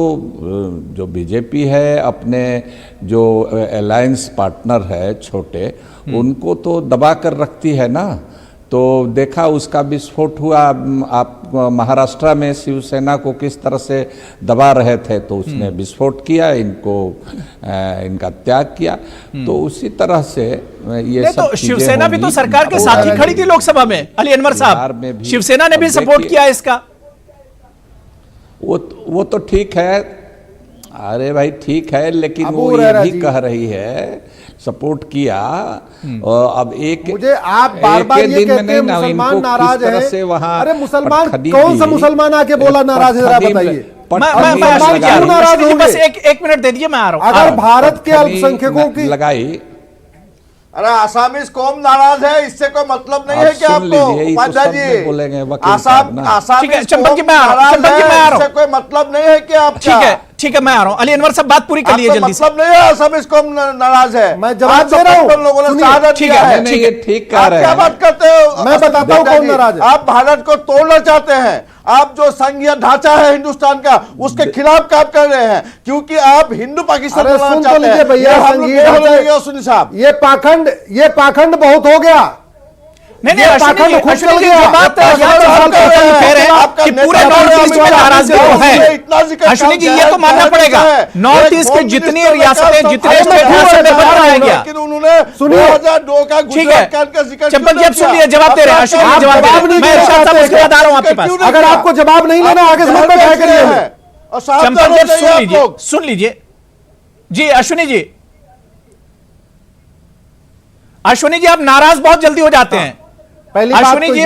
जो बीजेपी है, अपने जो अलायंस पार्टनर है छोटे, उनको तो दबा कर रखती है ना। तो देखा उसका विस्फोट हुआ। आप महाराष्ट्र में शिवसेना को किस तरह से दबा रहे थे, तो उसने विस्फोट किया, इनका त्याग किया। तो उसी तरह से ये सब तो शिवसेना भी तो सरकार के साथ ही खड़ी थी लोकसभा में। अली अनवर साहब, शिवसेना ने भी सपोर्ट किया इसका। वो तो ठीक है, अरे भाई ठीक है, लेकिन वो ये भी कह रही है सपोर्ट किया। और अब मुझे आप बार-बार ये कहते हैं मुसलमान नाराज है। अरे मुसलमान कौन सा मुसलमान आके बोला नाराज है, जरा बताइए। मैं क्यों नाराज होंगे? बस एक मिनट दे दीजिए, मैं आ रहा हूं। अगर भारत के अल्पसंख्यकों की लगाई, अरे आसामीज कौम नाराज है, इससे कोई मतलब नहीं है कि आपको उपाध्याय जी बोलेंगे चंपक जी मैं आ रहा हूं, इससे कोई मतलब नहीं है कि आप ठीक है मैं आ रहा हूं। अली अनवर साहब बात पूरी कर लीजिए जल्दी से। मतलब नहीं है आसामीज कौम नाराज है, मैं जवाब दे रहा हूं। लोगों ने शहादत ठीक दिया है, ठीक कह रहे हैं। क्या बात करते हो? मैं बताता हूं कौन नाराज है। आप भारत को तोड़ना चाहते हैं, आप जो संघीय ढांचा है हिंदुस्तान का उसके खिलाफ काम कर रहे हैं, क्योंकि आप हिंदू पाकिस्तान बनाना चाहते हैं। भैया सुनी साहब, ये पाखंड बहुत हो गया। नहीं अश्विनी जी जो बात कह रहे हैं कि पूरे नॉर्थ ईस्ट में नाराजगी है, अश्विनी जी ये तो मानना पड़ेगा। नॉर्थ ईस्ट के जितनी रियासतें, जितने स्टेट हैं, सब में बदलाया गया। लेकिन उन्होंने 2002 का गुजरात कांड का जिक्र चंपक जी अब सुन लिए, जवाब दे रहे हैं। अश्विनी जी जवाब दे रहे हैं, मैं इरशाद साहब उसके बाद आ रहा हूं आपके पास। अगर आपको जवाब नहीं लेना, आगे समझ में क्या करिए। चंपक जी सुन लीजिए जी। अश्विनी जी आप नाराज बहुत जल्दी हो जाते हैं। अश्विनी जी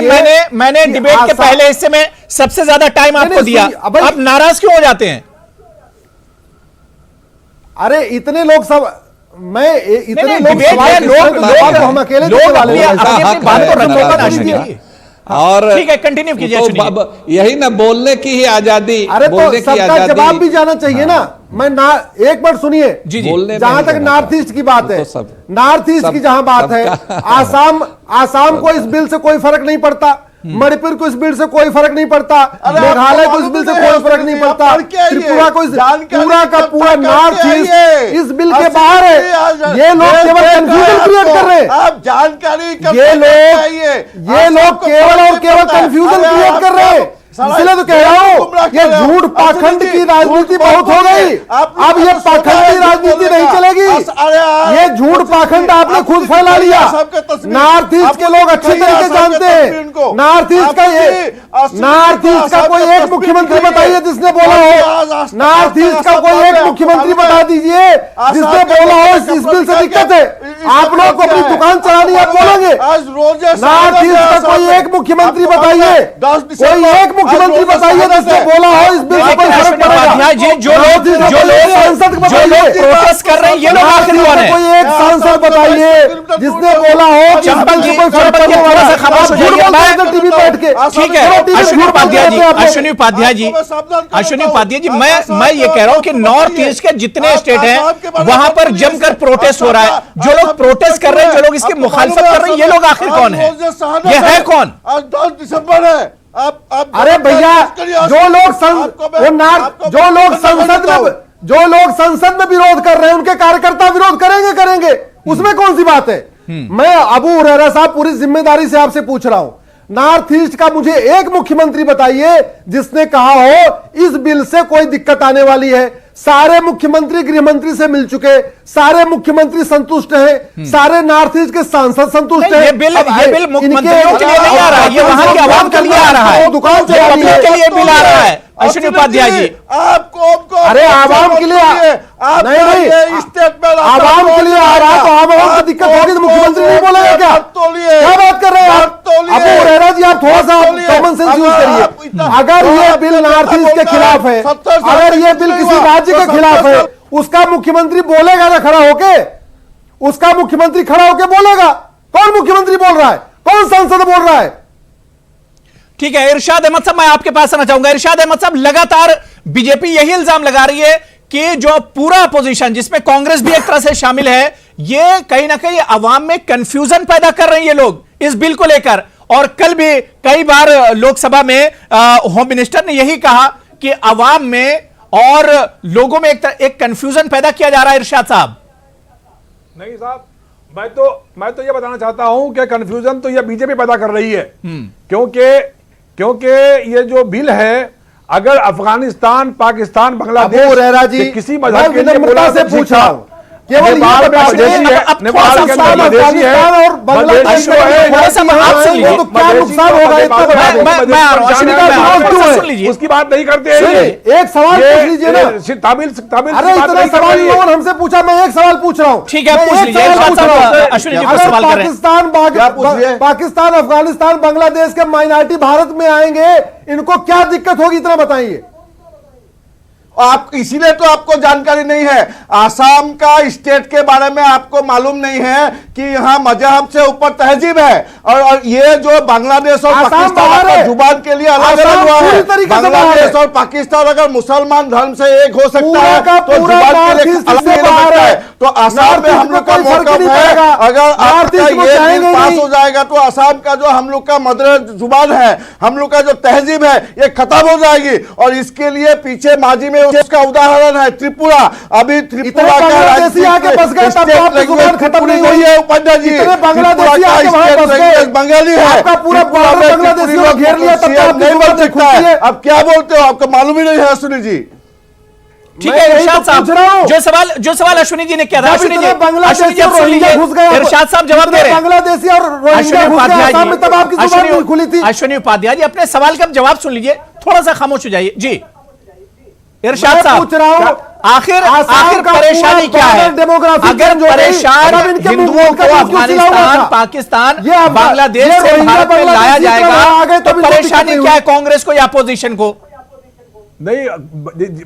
मैंने डिबेट के पहले हिस्से में सबसे ज्यादा टाइम आपको दिया, आप नाराज क्यों हो जाते हैं? अरे इतने लोग सब इतने लोग हम अकेले अपनी बात को रखोगा ना अश्विनी जी। और ठीक है कंटिन्यू कीजिए। तो यही ना बोलने की ही आजादी। अरे तो सबका जवाब भी जाना चाहिए ना। मैं एक बार सुनिए, जहां तक नॉर्थ ईस्ट की बात है, नॉर्थ ईस्ट की जहां बात है, आसाम को इस बिल से कोई फर्क नहीं पड़ता, मणिपुर को इस बिल से कोई फर्क नहीं पड़ता, मेघालय को इस बिल से कोई फर्क नहीं पड़ता, त्रिपुरा को पूरा का पूरा नॉर्थ ईस्ट इस बिल के बाहर है। ये लोग केवल कंफ्यूजन क्रिएट कर रहे हैं। आप जानकारी ये लोग केवल और केवल कंफ्यूजन क्रिएट कर रहे हैं। इसलिए तो कह रहा हूं, ये झूठ पाखंड की राजनीति बहुत हो गई। अब ये पाखंडी राजनीति नहीं चलेगी। ये झूठ पाखंड आपने खुद फैला लिया। नॉर्थ ईस्ट के लोग अच्छी तरीके जानते हैं। नॉर्थ ईस्ट का कोई एक मुख्यमंत्री बताइए जिसने बोला हो। नॉर्थ ईस्ट का कोई एक मुख्यमंत्री बता दीजिए जिसने बोला हो इस बिल से दिक्कत है। आप लोग को अपनी दुकान चलानी आप बोलेंगे। नॉर्थ ईस्ट का कोई एक मुख्यमंत्री बताइए, कोई एक मुख्यमंत्री बताइए जिसने बोला हो इस बिल से कोई फर्क पड़ेगा। जो लोग सांसद प्रोटेस्ट कर रहे हैं, ये लोग आखिर कौन है? कोई एक सांसद बताइए जिसने बोला हो चंपक जी थोड़ा सा खामोश हो जाइए। टीवी बैठ के ठीक है अश्विनी उपाध्याय जी मैं ये कह रहा हूं कि नॉर्थ ईस्ट के जितने स्टेट हैं वहां पर जमकर प्रोटेस्ट हो रहा है। जो लोग प्रोटेस्ट कर रहे हैं, जो लोग इसकी मुखालफत कर रहे हैं, ये लोग आखिर कौन है? ये है कौन? आज 10 दिसंबर है। आप अरे भैया, जो लोग संसद में जो लोग संसद में विरोध कर रहे हैं उनके कार्यकर्ता विरोध करेंगे, उसमें कौन सी बात है। मैं अबू हुरैरा साहब पूरी जिम्मेदारी से आपसे पूछ रहा हूं, नॉर्थ ईस्ट का मुझे एक मुख्यमंत्री बताइए जिसने कहा हो इस बिल से कोई दिक्कत आने वाली है। सारे मुख्यमंत्री गृह मंत्री से मिल चुके, सारे मुख्यमंत्री संतुष्ट हैं, सारे नॉर्थ ईस्ट के सांसद संतुष्ट हैं। ये बिल मुख्यमंत्रियों के लिए नहीं आ रहा है, ये वहां के आवाम के लिए आ रहा है, दुकान के लिए बिल आ रहा है। अश्विनी उपाध्याय जी, आपको अरे आवाम के लिए नहीं, स्टेट में आवाम के लिए आ रहा है तो आवाम को दिक्कत होगी तो मुख्यमंत्री नहीं बोलेगा क्या? क्या बात कर रहे हैं आप? अबू हुरैरा जी, आप थोड़ा सा कॉमन सेंस यूज करिए। अगर ये बिल नॉर्थ ईस्ट के खिलाफ है, अगर ये बिल किसी राज्य के खिलाफ है, उसका मुख्यमंत्री बोलेगा ना खड़ा होके? उसका मुख्यमंत्री खड़ा होके बोलेगा? कौन मुख्यमंत्री बोल रहा है? कौन सांसद बोल रहा है? ठीक है इरशाद अहमद साहब, मैं आपके पास आना चाहूंगा। इरशाद अहमद साहब, लगातार बीजेपी यही इल्जाम लगा रही है कि जो पूरा अपोजिशन जिसमें कांग्रेस भी एक तरह से शामिल है, ये कहीं ना कहीं अवाम में कंफ्यूजन पैदा कर रहे हैं ये लोग इस बिल को लेकर। और कल भी कई बार लोकसभा में होम मिनिस्टर ने यही कहा कि अवाम में और लोगों में एक कंफ्यूजन पैदा किया जा रहा है। इरशाद साहब, नहीं साहब, मैं तो ये बताना चाहता हूं कि कंफ्यूजन तो ये बीजेपी पैदा कर रही है, क्योंकि ये जो बिल है, अगर अफगानिस्तान, पाकिस्तान, बांग्लादेश अबू हुरैरा जी, किसी मजहब के लिए विनम्रता से पूछा हूं, केवल नेपाल में मधेसी है, नेपाल के अंदर मधेसी है और बांग्लादेश में तो क्या नुकसान होगा? उसकी बात नहीं करते हैं। एक सवाल पूछ लीजिए ना। तमिल अरे इतना सवाल लोगों हमसे पूछा, मैं एक सवाल पूछ रहा हूँ। ठीक है, पूछ लीजिए। पाकिस्तान, अफगानिस्तान, बांग्लादेश के माइनॉरिटी भारत में आएंगे, इनको क्या दिक्कत होगी इतना बताइए। आप इसीलिए तो आपको जानकारी नहीं है, आसाम का स्टेट के बारे में आपको मालूम नहीं है कि यहाँ मजहब से ऊपर तहजीब है। और ये जो बांग्लादेश और पाकिस्तान का जुबान के लिए अलग अलग हुआ है। बांग्लादेश और पाकिस्तान अगर मुसलमान धर्म से एक हो सकता है तो जुबान के लिए अलग हो सकता है। तो आसाम में हम लोग का मौका है, अगर आपका ये बिल पास हो जाएगा तो आसाम का जो हम लोग का मदर जुबान है, हम लोग का जो तहजीब है, ये खत्म हो जाएगी। और इसके लिए पीछे माजी में उसका उदाहरण है त्रिपुरा। अभी त्रिपुरा का बांग्लादेशी आके बस गए तब आपकी जुबान खत्म नहीं हुई है। पंडित जी, बांग्लादेशी आके वहां बस गए, बंगाली है, आपका पूरा बांग्लादेशी को घेर लिया तब तो नहीं बन सकता है। अब क्या बोलते हो, आपको मालूम ही नहीं है सुनील जी। ठीक है इरशाद साहब, जो सवाल अश्विनी जी ने किया था, अश्विनी जी बांग्लादेशी और रोहिंग्या घुस गए, इरशाद साहब जवाब दे रहे हैं। बांग्लादेशी और रोहिंग्या घुस गए आसाम में, तब आपकी जुबान नहीं खुली थी। अश्विनी उपाध्याय जी, अपने सवाल का जवाब सुन लीजिए, थोड़ा सा खामोश हो जाइए जी। इरशाद साहब, पूछ रहा हूं, आखिर परेशानी क्या है? अगर परेशान हिंदुओं को अफगानिस्तान, पाकिस्तान, बांग्लादेश से भारत में लाया जाएगा तो परेशानी क्या है कांग्रेस को या अपोजिशन को? नहीं,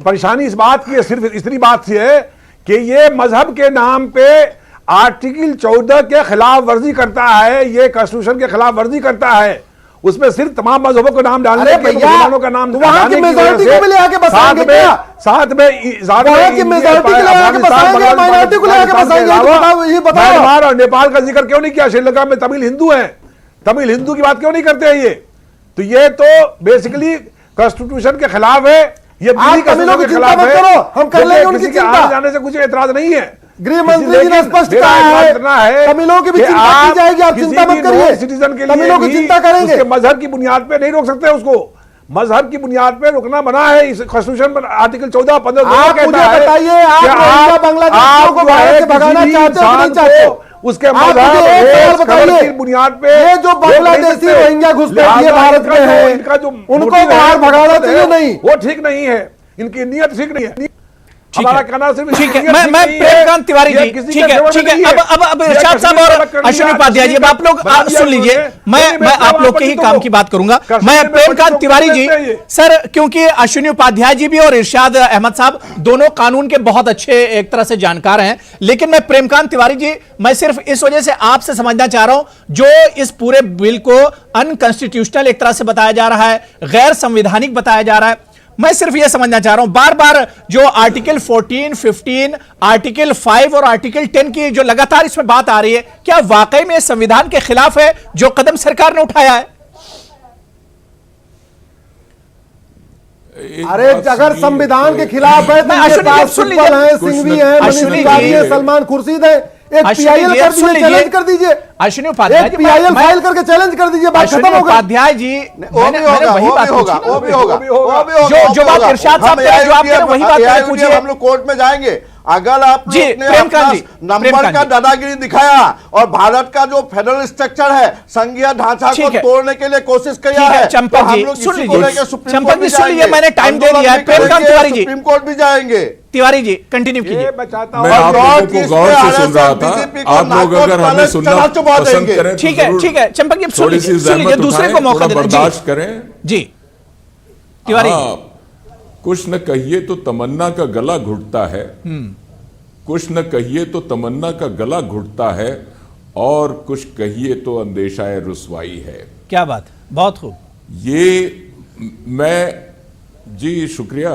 परेशानी इस बात की है, सिर्फ इतनी बात है कि ये मजहब के नाम पे आर्टिकल 14 के खिलाफ वर्जी करता है, ये कॉन्स्टिट्यूशन के खिलाफ वर्जी करता है। उसमें सिर्फ तमाम मजहबों को नाम डालने के, मुसलमानों का नाम वहां की मेजॉरिटी को भी ले आके बसाएंगे क्या? साथ में वहां की मेजॉरिटी को ले आके बसाएंगे, माइनॉरिटी को ले आके बसाएंगे। ये बताओ, म्यांमार और नेपाल का जिक्र क्यों नहीं किया? श्रीलंका में तमिल हिंदू हैं, तमिल हिंदू की बात क्यों नहीं करते हैं? ये तो बेसिकली कॉन्स्टिट्यूशन के खिलाफ है, ये तमिलों की चिंता मत करो, हम कर लेंगे उनकी चिंता। जाने से कुछ एतराज नहीं है। गृह मंत्री जी ने स्पष्ट कहा है तमिलों की भी चिंता की जाएगी, आप चिंता मत करिए, सिटीजन के तमिलों की चिंता करेंगे। मजहब की बुनियाद पे नहीं रोक सकते उसको, मजहब की बुनियाद पे रुकना बना है इस कॉन्स्टिट्यूशन पर। आर्टिकल 14, 15 आप मुझे बताइए, आप बांग्लादेशियों को बाहर से भगाना चाहते हो नहीं चाहते? उसके मजहब की बुनियाद पे ये जो बांग्लादेशी रोहिंग्या घुसपैठिए भारत में है, इनका जो उनको बाहर भगाना चाहिए नहीं, वो ठीक नहीं है, इनकी नीयत ठीक नहीं है। हमारा कहना सिर्फ ठीक है, मैं प्रेमकांत तिवारी जी, ठीक है। अब इरशाद साहब और अश्विनी उपाध्याय जी, अब आप लोग सुन लीजिए, मैं आप लोग के ही काम की बात करूंगा। मैं प्रेमकांत तिवारी जी, सर, क्योंकि अश्विनी उपाध्याय जी भी और इरशाद अहमद साहब दोनों कानून के बहुत अच्छे एक तरह से जानकार हैं, लेकिन मैं प्रेमकांत तिवारी जी, मैं सिर्फ इस वजह से आपसे समझना चाह रहा हूं, जो इस पूरे बिल को अनकॉन्स्टिट्यूशनल एक तरह से बताया जा रहा है, गैर संवैधानिक बताया जा रहा है, मैं सिर्फ यह समझना चाह रहा हूं, बार बार जो आर्टिकल 14, 15, आर्टिकल 5 और आर्टिकल 10 की जो लगातार इसमें बात आ रही है, क्या वाकई में संविधान के खिलाफ है जो कदम सरकार ने उठाया है? एक अरे बात अगर सुनिए, संविधान के खिलाफ है तो मैं इनके अश्विनी जी, पास सुन सिब्बल लीजिए। है, सिंघवी है, मनीष अश्विनी तिवारी जी, है, सलमान खुर्शीद है, एक अश्विनी पीआईएल जी, कर सुन दीजिए, लीजिए। चैलेंज कर दीजिए, अश्विनी उपाध्याय एक जी, पीआईएल मैं- फाइल करके चैलेंज कर दीजिए, बात अश्विनी खत्म हो गई। उपाध्याय जी, वो भी होगा, वही वो बात भी होगा, पूछी ना। वो भी होगा, वो भी होगा, जो वो भी बात होगा। इरशाद साहब हम कह रहे हैं, जो आप कह रहे हैं, AIUDF वही बात करें, AIUDF पूछिए। हम लोग कोर्ट में जाएंगे। अगर आप जी, लोग ने प्रेमकांत अपना जी, नंबर प्रेमकांत का जी। दादागिरी दिखाया और भारत का जो फेडरल स्ट्रक्चर है, संघीय ढांचा को ठीक है। तोड़ने के लिए कोशिश किया ठीक है, है, चंपक तो हम जी, लोग सुन इसी को लीजिए। लेकर सुप्रीम चंपक कोर्ट जी, भी सुन लीजिए, जाएंगे। मैंने टाइम दे आंदोलन दिया है। भी करेंगे, प्रेमकांत तिवारी जी। सुप्रीम कोर्ट भी जाएंगे। तिवारी जी, कंटिन्यू कीजिए। ये मैं चाहता मैं हूं आप और लोगों को किस गौर पे से सुन रहा RSS, BJP था। को आप लोग नाकोट अगर हमें वाले सुनना चढ़ा चुबा पसंद देंगे। करें तो ठीक है, जरूर ठीक है, चंपक जी, सुन थोड़ी सी लीजिए, जहमत दूसरे को उठाएं, मौका थोड़ा दे दीजिए। बर्दाश्त करें। जी, तिवारी जी। हाँ, कुछ न कहिए तो तमन्ना का गला घुटता है, कुछ न कहिए तो तमन्ना का गला घुटता है, और कुछ कहिए तो अंदेशाए रुसवाई है। क्या बात, बहुत खूब। ये मैं जी शुक्रिया।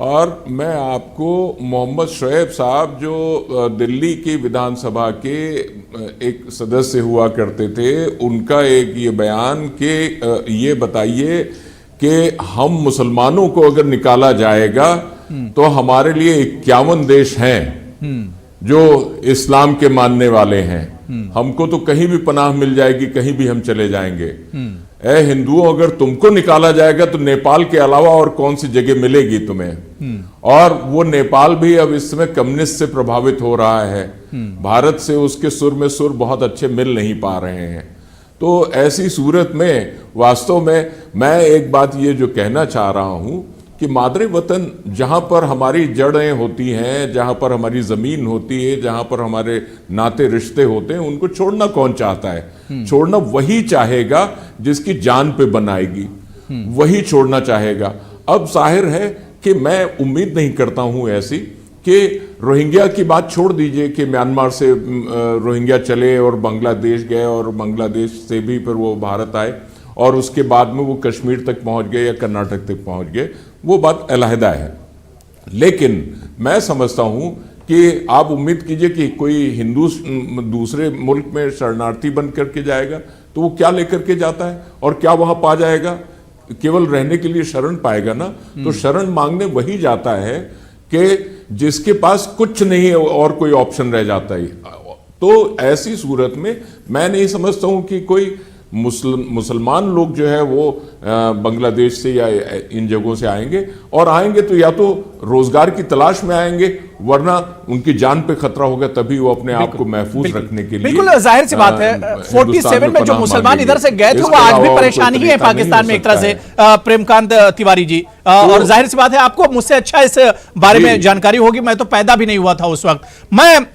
और मैं आपको मोहम्मद शोएब साहब जो दिल्ली की विधानसभा के एक सदस्य हुआ करते थे, उनका एक ये बयान कि ये बताइए कि हम मुसलमानों को अगर निकाला जाएगा तो हमारे लिए 51 देश हैं जो इस्लाम के मानने वाले हैं, हमको तो कहीं भी पनाह मिल जाएगी, कहीं भी हम चले जाएंगे। ए हिंदुओं, अगर तुमको निकाला जाएगा तो नेपाल के अलावा और कौन सी जगह मिलेगी तुम्हें? और वो नेपाल भी अब इस समय कम्युनिस्ट से प्रभावित हो रहा है, भारत से उसके सुर में सुर बहुत अच्छे मिल नहीं पा रहे हैं। तो ऐसी सूरत में वास्तव में मैं एक बात ये जो कहना चाह रहा हूं कि मादरे वतन जहां पर हमारी जड़ें होती हैं, जहां पर हमारी जमीन होती है, जहां पर हमारे नाते रिश्ते होते हैं, उनको छोड़ना कौन चाहता है? छोड़ना वही चाहेगा जिसकी जान पे बनाएगी, वही छोड़ना चाहेगा। अब जाहिर है कि मैं उम्मीद नहीं करता हूं ऐसी कि रोहिंग्या की बात छोड़ दीजिए कि म्यांमार से रोहिंग्या चले और बांग्लादेश गए और बांग्लादेश से भी फिर वो भारत आए और उसके बाद में वो कश्मीर तक पहुंच गए या कर्नाटक तक पहुंच गए, वो बात अलहदा है। लेकिन मैं समझता हूं कि आप उम्मीद कीजिए कि कोई हिंदू दूसरे मुल्क में शरणार्थी बन करके जाएगा तो वो क्या लेकर के जाता है और क्या वहां पा जाएगा? केवल रहने के लिए शरण पाएगा ना। तो शरण मांगने वही जाता है कि जिसके पास कुछ नहीं है और कोई ऑप्शन रह जाता है। तो ऐसी सूरत में मैं नहीं समझता हूं कि कोई मुसलमान लोग जो है वो बांग्लादेश से या इन जगहों से आएंगे, और आएंगे तो या तो रोजगार की तलाश में आएंगे, वरना उनकी जान पे खतरा होगा, तभी वो अपने आप को महफूज रखने के लिए बिल्कुल जाहिर सी बात है। 47 में जो मुसलमान इधर से गए थे वो आज भी परेशानी ही है पाकिस्तान में एक तरह से। प्रेमकांत तिवारी जी, और जाहिर सी बात है आपको मुझसे अच्छा इस बारे में जानकारी होगी, मैं तो पैदा भी नहीं हुआ था उस वक्त। मैं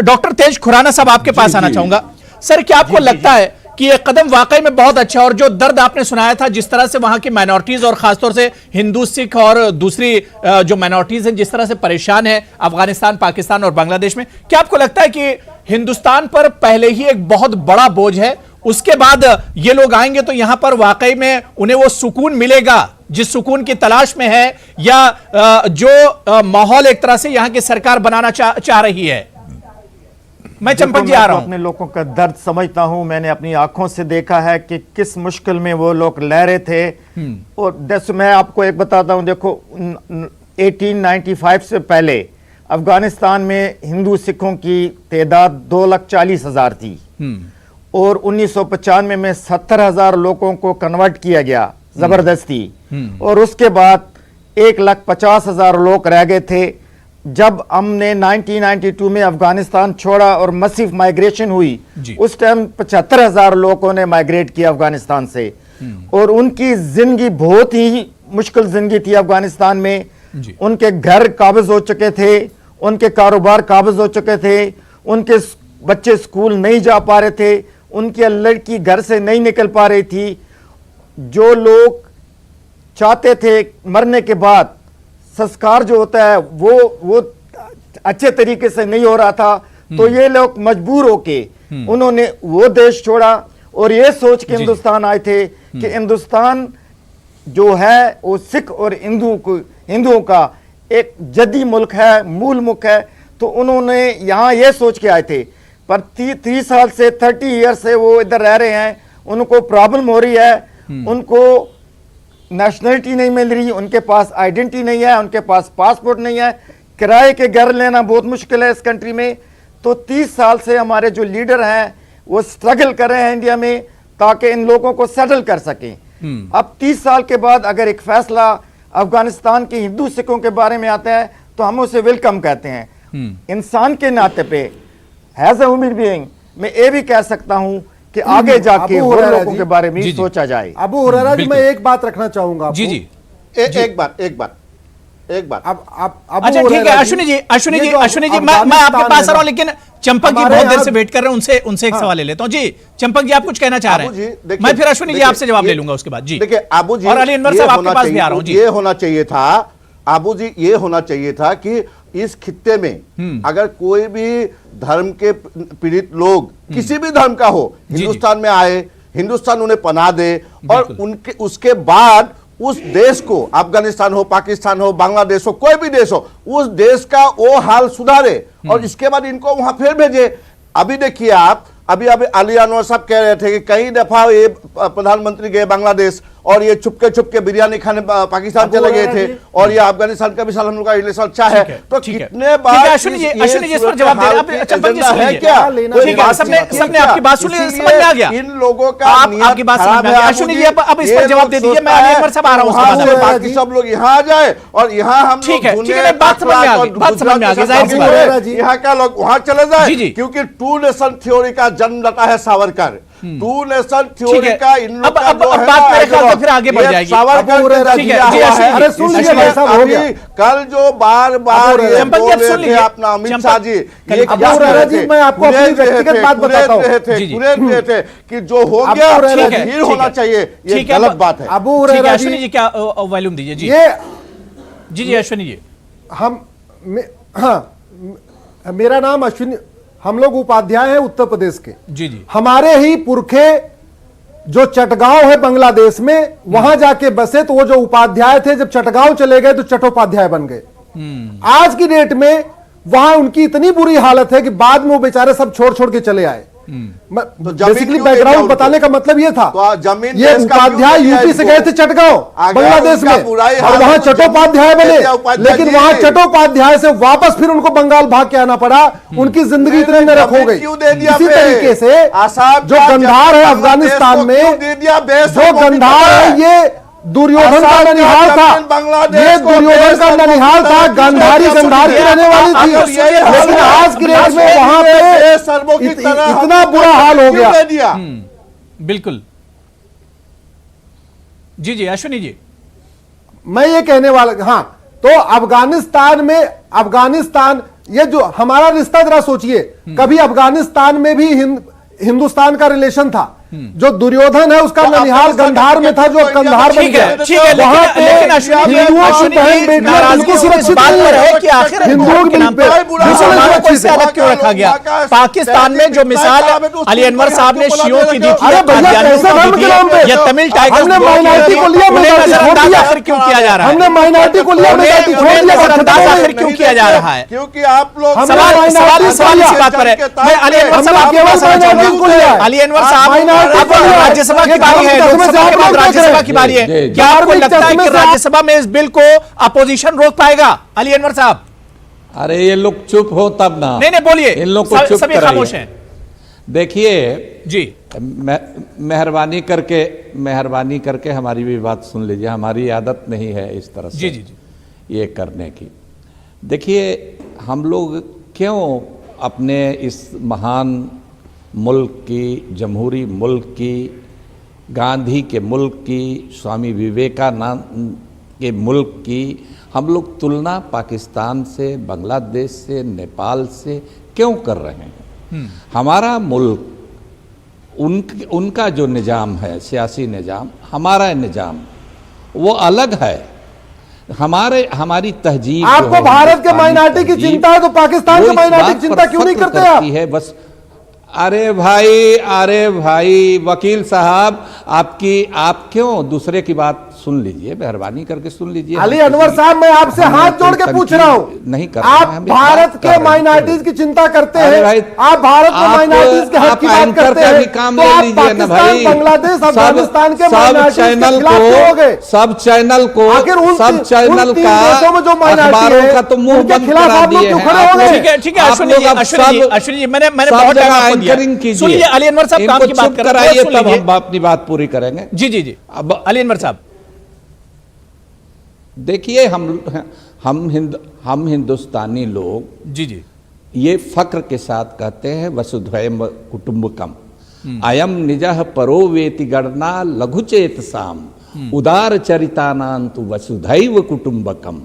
डॉक्टर तेज खुराना साहब आपके पास आना चाहूंगा। सर, क्या आपको लगता है कि ये कदम वाकई में बहुत अच्छा, और जो दर्द आपने सुनाया था जिस तरह से वहां की माइनॉरिटीज और खासतौर से हिंदू, सिख और दूसरी जो माइनॉरिटीज हैं जिस तरह से परेशान है अफगानिस्तान, पाकिस्तान और बांग्लादेश में, क्या आपको लगता है कि हिंदुस्तान पर पहले ही एक बहुत बड़ा बोझ है, उसके बाद ये लोग आएंगे तो यहां पर वाकई में उन्हें वो सुकून मिलेगा जिस सुकून की तलाश में है, या जो माहौल एक तरह से यहां की सरकार बनाना चाह रही है? मैं चंपक जी आ रहा हूं। अपने लोगों का दर्द समझता हूं, मैंने अपनी आंखों से देखा है कि किस मुश्किल में वो लोग रह रहे थे। और जैसे मैं आपको एक बताता हूं, देखो 1895 से पहले अफगानिस्तान में हिंदू सिखों की तादाद 2,40,000 थी, और 1995 में 70,000 लोगों को कन्वर्ट किया गया जबरदस्ती, और उसके बाद 1,50,000 लोग रह गए थे। जब हमने 1992 में अफगानिस्तान छोड़ा और मसीव माइग्रेशन हुई, उस टाइम 75,000 लोगों ने माइग्रेट किया अफगानिस्तान से, और उनकी जिंदगी बहुत ही मुश्किल जिंदगी थी अफगानिस्तान में। उनके घर काबिज हो चुके थे, उनके कारोबार काबिज हो चुके थे, उनके बच्चे स्कूल नहीं जा पा रहे थे, उनकी लड़की घर से नहीं निकल पा रही थी। जो लोग चाहते थे मरने के बाद संस्कार जो होता है वो अच्छे तरीके से नहीं हो रहा था, तो ये लोग मजबूर होके उन्होंने वो देश छोड़ा और ये सोच के हिंदुस्तान आए थे कि हिंदुस्तान जो है वो सिख और हिंदुओं का एक जदी मुल्क है, मूल मुल्क है। तो उन्होंने यहाँ ये सोच के आए थे, पर 30 साल से 30 ईयर से वो इधर रह रहे हैं, उनको प्रॉब्लम हो रही है, उनको नेशनलिटी नहीं मिल रही, उनके पास आइडेंटिटी नहीं है, उनके पास पासपोर्ट नहीं है, किराए के घर लेना बहुत मुश्किल है इस कंट्री में। तो 30 साल से हमारे जो लीडर हैं वो स्ट्रगल कर रहे हैं इंडिया में ताकि इन लोगों को सेटल कर सकें। अब 30 साल के बाद अगर एक फैसला अफगानिस्तान के हिंदू सिखों के बारे में आता है तो हम उसे वेलकम कहते हैं। इंसान के नाते पे एज ए ह्यूमन बीइंग मैं ये भी कह सकता हूं कि आगे जाके अबू और हुरैरा लोगों जी, के बारे में जी, जी। सोचा जाए। अबू हुरैरा जी, मैं एक बात रखना चाहूंगा आपको। जी जी एक बात अब अबू अच्छा ठीक हुरैरा है अश्विनी जी, अश्विनी ये जी, जो अश्विनी जी, मैं आपके अफगानिस्तान पास आ है रहा हूं, ना, लेकिन चंपक जी हमारे बहुत देर यहाँ- से वेट कर रहे हैं, उनसे एक सवाल ले लेता हूं। जी चंपक जी, आप कुछ कहना चाह रहे आबू जी, हैं? देखिए- मैं फिर अश्विनी जी देखिए, आपसे जवाब ले ये- लूंगा उसके बाद। जी देखिए आबू जी, और अली अनवर ये साहब आपके होना पास भी चाहिए- आ रहा हूं। जी ये होना चाहिए था आबू जी, ये होना चाहिए था कि इस खित्ते में अगर कोई भी धर्म के पीड़ित लोग किसी भी धर्म का हो जी। हिंदुस्तान में आए, हिंदुस्तान उन्हें पनाह दे और बिल्कुल। उनके उसके बाद उस देश को, अफगानिस्तान हो, पाकिस्तान हो, बांग्लादेश हो, कोई भी देश हो, उस देश का वो हाल सुधारे और इसके बाद इनको वहां फिर भेजे। अभी देखिए आप, अभी अली अनवर साहब कह रहे थे कि कई दफा ये प्रधानमंत्री गए बांग्लादेश और ये छुपके बिरयानी खाने पाकिस्तान अबू चले गए हुरैरा थे जी। और ये अफगानिस्तान का भी साल हम लोग का रिलेशन अच्छा है। तो ठीक है। कितने ठीक बार है, अश्विनी जी, अश्विनी जी, इस पर जवाब दे रहे हैं। आप चंपक जी, है सुनिए। क्या? ठीक है, बात सबने- नहीं है सबने क्या? आपकी बात सुनी, इसीलिए समझ में आ गया। इन लोगों का आप- आपकी बात समझ में आ गई। अश्विनी जी, अब इस पर जवाब दे दीजिए। मैं अली अनवर साहब आ रहा हूं उसके बाद। बाकी सब लोग यहाँ आ जाए और यहाँ हम ठीक है, लोग ठीक है, बात समझ में आ गई, बात समझ में आ गई, जाहिर सी बात है। है यहाँ का लोग वहां चले जाए जी, जी। क्योंकि टू नेशन थ्योरी का जन्म दाता है सावरकर। टू नेशन ठीक थ्योरी है। का इन लोग अब- का अब- जो अब है बात ना, मेरे ख्याल से आइडियोलॉजी, फिर आगे बढ़ ये जाएगी। सावरकर अबू हुरैरा ने जी, दिया जी, हुआ अश्विनी है। जी, अरे सुन लीजिए इसलिए भाई साहब, हो अभी गया। कल जो बार बार ये चंपक जी, बोल अब रहे सुन थे लीजिए। अपना अमित चंपक, शाह जी, कल- ये अबू क्या हुरैरा रहे जी, थे? मैं आपको अपनी कुरेद रहे व्यक्तिगत थे, बात कुरेद बताता हूं। रहे थे, जी, जी। कुरेद रहे थे कि जो हो अबू गया हुरैरा जी, फिर ठीक होना है। चाहिए, ये ठीक है, गलत अब- बात है। अबू ठीक है, हुरैरा अश्विनी जी, जी, क्या वॉल्यूम दीजिए। जी ये जी जी अश्विनी जी, मेरा नाम अश्विनी, हम लोग उपाध्याय हैं उत्तर प्रदेश के। जी जी, हमारे ही पुरखे जो चटगांव है बांग्लादेश में, वहां जाके बसे, तो वो जो उपाध्याय थे जब चटगांव चले गए तो चट्टोपाध्याय बन गए। आज की डेट में वहां उनकी इतनी बुरी हालत है कि बाद में वो बेचारे सब छोड़ छोड़ के चले आए। जमीन बेसिकली क्यों बैकग्राउंड दे दिया बताने का मतलब ये था, तो आप जमीन ये देश का क्यों उपाध्याय दे दिया यूपी से इनको? गए थे चटगांव अगर बांग्लादेश उनका में बुराई और हाल वहां है तो चट्टोपाध्याय जमीन बने, दे दिया उपाध्याय लेकिन जी। वहां चट्टोपाध्याय से वापस फिर उनको बंगाल भाग के आना पड़ा। उनकी जिंदगी इतने नरक हो गई। क्यों दे दिया इसी फिर? तरीके से आसाम जो का गंधार है जमीन अफगानिस्तान बांग्लादेश को में, क्यों दे दिया? बेस जो हमको भी गंधार पता है ये दुर्योधन का आसाम का ननिहाल था। जमीन बांग्लादेश ये को दुर्योधन बेस का हमको ननिहाल पता था। है। गंधारी क्यों गंधार की दिया? रहने वाली आप थी, तो यही हाल लेकिन है। आज की डेट में वहां पे सर्वों की तरह इतना हमको बुरा हाल हो क्यों गया। दे दिया? बिल्कुल। जी जी अश्विनी जी, मैं ये कहने वाला, हाँ, तो अफगानिस्तान ये जो हमारा रिश्ता, जरा सोचिए, कभी अफगानिस्तान में भी हिंदुस्तान का रिलेशन था। जो दुर्योधन है उसका तो ननिहाल गंधार में था, जो कंधार बन ठीक है, गया। ठीक है, वहां पे लेकिन अश्विनी जी, हिंदुओं की अश्विनी बहन जी, बेटियां नाराजगी बिल्कुल इस सुरक्षित बात नहीं पर है है कि आखिर हिंदुओं के नाम पे मुसलमानों को इससे अलग क्यों रखा गया? पाकिस्तान में जो मिसाल अली अनवर साहब ने शियों की दी थी, अरे भैया, कैसे धर्म के नाम पे? या तमिल टाइगर्स हमने माइनॉरिटी को लिया, उन्हें माइनॉरिटी छोड़ नजरअंदाज दिया। आखिर क्यों किया जा रहा है? हमने माइनॉरिटी को लिया, माइनॉरिटी छोड़ उन्हें दिया। नजरअंदाज आखिर क्यों किया जा रहा है? क्योंकि आप लोग हमने सवाल माइनॉरिटी सवाल इस बात पर है। मैं अली अनवर साहब आपके पास आना चाहूंगा। अली अनवर साहब, अब राज्यसभा की बारी है, लोकसभा के बाद राज्यसभा की बारी है। जी, जी। क्या आपको लगता है कि धार्मिक राज्यसभा में इस बिल को अपोजिशन रोक पाएगा? अली अनवर साहब, अरे ये लोग चुप हो तब ना। नहीं नहीं बोलिए, इन लोग को चुप सभी खामोश हैं। देखिए जी मेहरबानी करके हमारी भी बात सुन लीजिए। हमारी आदत नहीं है इस तरह से जी जी जी, ये करने की। देखिए हम लोग क्यों अपने इस महान मुल्क की, जमहूरी मुल्क की, गांधी के मुल्क की, स्वामी विवेकानंद के मुल्क की हम लोग तुलना पाकिस्तान से, बांग्लादेश से, नेपाल से क्यों कर रहे हैं? हमारा मुल्क, उनका जो निज़ाम है, सियासी निज़ाम, हमारा निज़ाम वो अलग है। हमारी तहजीब जो आपको है, भारत के हिंदुस्तानी माइनॉरिटी की तहजीब, चिंता है तो पाकिस्तान वो के इस माइनॉरिटी बात की पर चिंता क्यों नहीं फख्र करते आप? करती है बस। अरे भाई वकील साहब, आप क्यों दूसरे की बात सुन लीजिए, मेहरबानी करके सुन लीजिए। अली अनवर साहब, मैं आपसे हाथ जोड़ के पूछ रहा हूँ, नहीं कर आप भारत के माइनॉरिटीज की चिंता करते हैं, आप भारत में माइनॉरिटीज के हक की बात करते हैं, काम तो ले आप लीजिए ना भाई। पाकिस्तान, बांग्लादेश, अफगानिस्तान के माइनॉरिटीज के खिलाफ होगे। सब चैनल को, आखिर उन सब चैनल तीन का, देशों में जो माइनॉरिटी अखबारों है, का तो मुंह उनके बंद खिलाफ करा आप लोग दिए क्यों हैं। खड़े हो गए? ठीक है अश्विनी जी, मैंने बहुत टाइम आपको दिया। सुनिए अली अनवर साहब काम की बात कर रहे हैं, तब हम अपनी बात पूरी करेंगे। जी अब अली अनवर साहब देखिए, हम हिंदुस्तानी लोग जी ये फक्र के साथ कहते हैं वसुधैव कुटुंबकम, अयम निजः परो वेति गणना लघुचेत साम, उदार चरितानांतु वसुधैव कुटुंबकम।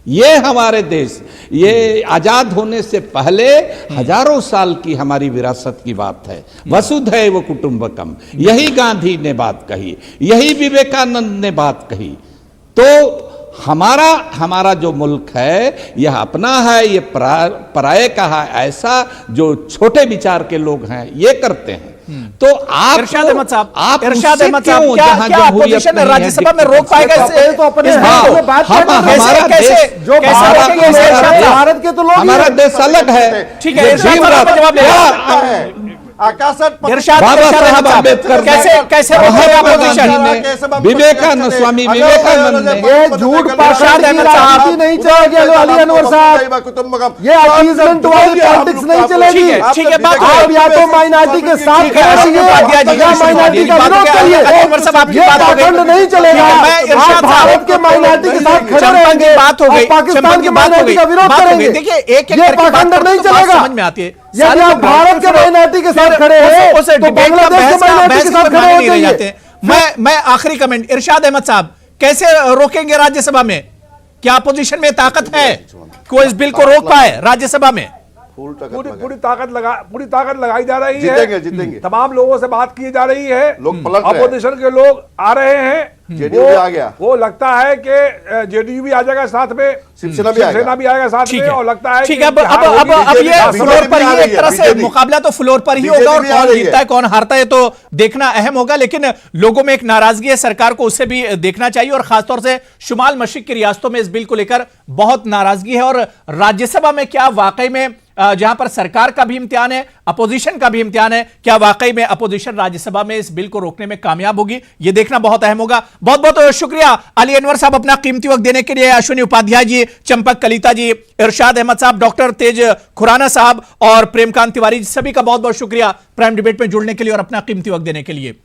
ये हमारे देश, ये आजाद होने से पहले हजारों साल की हमारी विरासत की बात है। वसुधैव कुटुंबकम, यही गांधी ने बात कही, यही विवेकानंद ने बात कही। तो हमारा जो मुल्क है यह अपना है, ये पराये का है, ऐसा जो छोटे विचार के लोग हैं ये करते हैं। तो आप इरशाद अहमद साहब, आप इरशाद अहमद साहब, क्यों, क्या जहां क्या जमहूरियत अपोजिशन नहीं है, राज्यसभा में रोक पाएगा इसे? तो अपने हाँ, में बात हम कर रहे हैं। हमारा कैसे देश, जो कैसे भारत रोकेंगे के इसे? लोग हैं, इरशाद भारत के तो लोग ही हमारा हैं। देश अलग है। ठीक है, इरशाद साहब का जवाब ले इरशाद बाबा साहब अहमद साहब, अम्बेडकर कैसे रोकेंगे अपोजिशन? विवेकानंद, स्वामी विवेकानंद ने ये झूठ पाखंड की राजनीति नहीं चलेगी अली अनवर साहब, ये अपीजमेंट वाली पॉलिटिक्स नहीं चलेगी। ठीक है, बात आप या तो माइनॉरिटी के साथ ठीक है, खड़े होइए या माइनॉरिटी का विरोध करिए। अली अनवर साहब आपकी ये बात हो गई। पाखंड नहीं चलेगा। ठीक है, मैं इरशाद आप साहब, भारत के माइनॉरिटी के साथ खड़े चंपा रहेंगे की बात हो गई, और पाकिस्तान चंपा की की बात हो माइनॉरिटी गई, का विरोध बात हो गई। करेंगे। देखिए, एक ये करके बात पाखंड करो नहीं तो बात चलेगा। समझ में आती है। यदि आप भारत के माइनॉरिटी के साथ खड़े हैं उस तो डिबेट का बांग्लादेश के माइनॉरिटी के साथ खड़े हो नहीं रह जाते जाइए। हैं। मैं आखिरी कमेंट, इरशाद अहमद साहब, कैसे रोकेंगे राज्यसभा में? क्या अपोजिशन में ताकत है कोई इस बिल को रोक पाए राज्यसभा में? पूरी ताकत लगाई जा रही है। जीतेंगे। तमाम लोगों से बात की जा रही है, लोग पलट रहे हैं। अपोजिशन के लोग आ रहे हैं, जेडीयू भी आ गया। वो लगता है कि जेडीयू भी आ जाएगा साथ में, शिवसेना भी आएगा साथ ठीक में, है, और लगता है ठीक कि है। अब ये बीजेपी फ्लोर पर भी आ ही रही एक तरह है, से बीजेपी। मुकाबला तो फ्लोर पर ही बीजेपी होगा और भी आ कौन रही है। जीतता है कौन हारता है तो देखना अहम होगा। लेकिन लोगों में एक नाराजगी है, सरकार को उससे भी देखना चाहिए और खासतौर से शुमाल मशरिक की रियासतों में इस बिल को लेकर बहुत नाराजगी है। और राज्यसभा में क्या वाकई में जहां पर सरकार का भी इम्तिहान है, अपोजिशन का भी इम्तिहान है, क्या वाकई में अपोजिशन राज्यसभा में इस बिल को रोकने में कामयाब होगी, यह देखना बहुत अहम होगा। बहुत बहुत शुक्रिया अली अनवर साहब अपना कीमती वक्त देने के लिए, अश्विनी उपाध्याय जी, चंपक कलिता जी, इरशाद अहमद साहब, डॉक्टर तेज खुराना साहब और प्रेमकांत तिवारी जी, सभी का बहुत बहुत शुक्रिया प्राइम डिबेट में जुड़ने के लिए और अपना कीमती वक्त देने के लिए।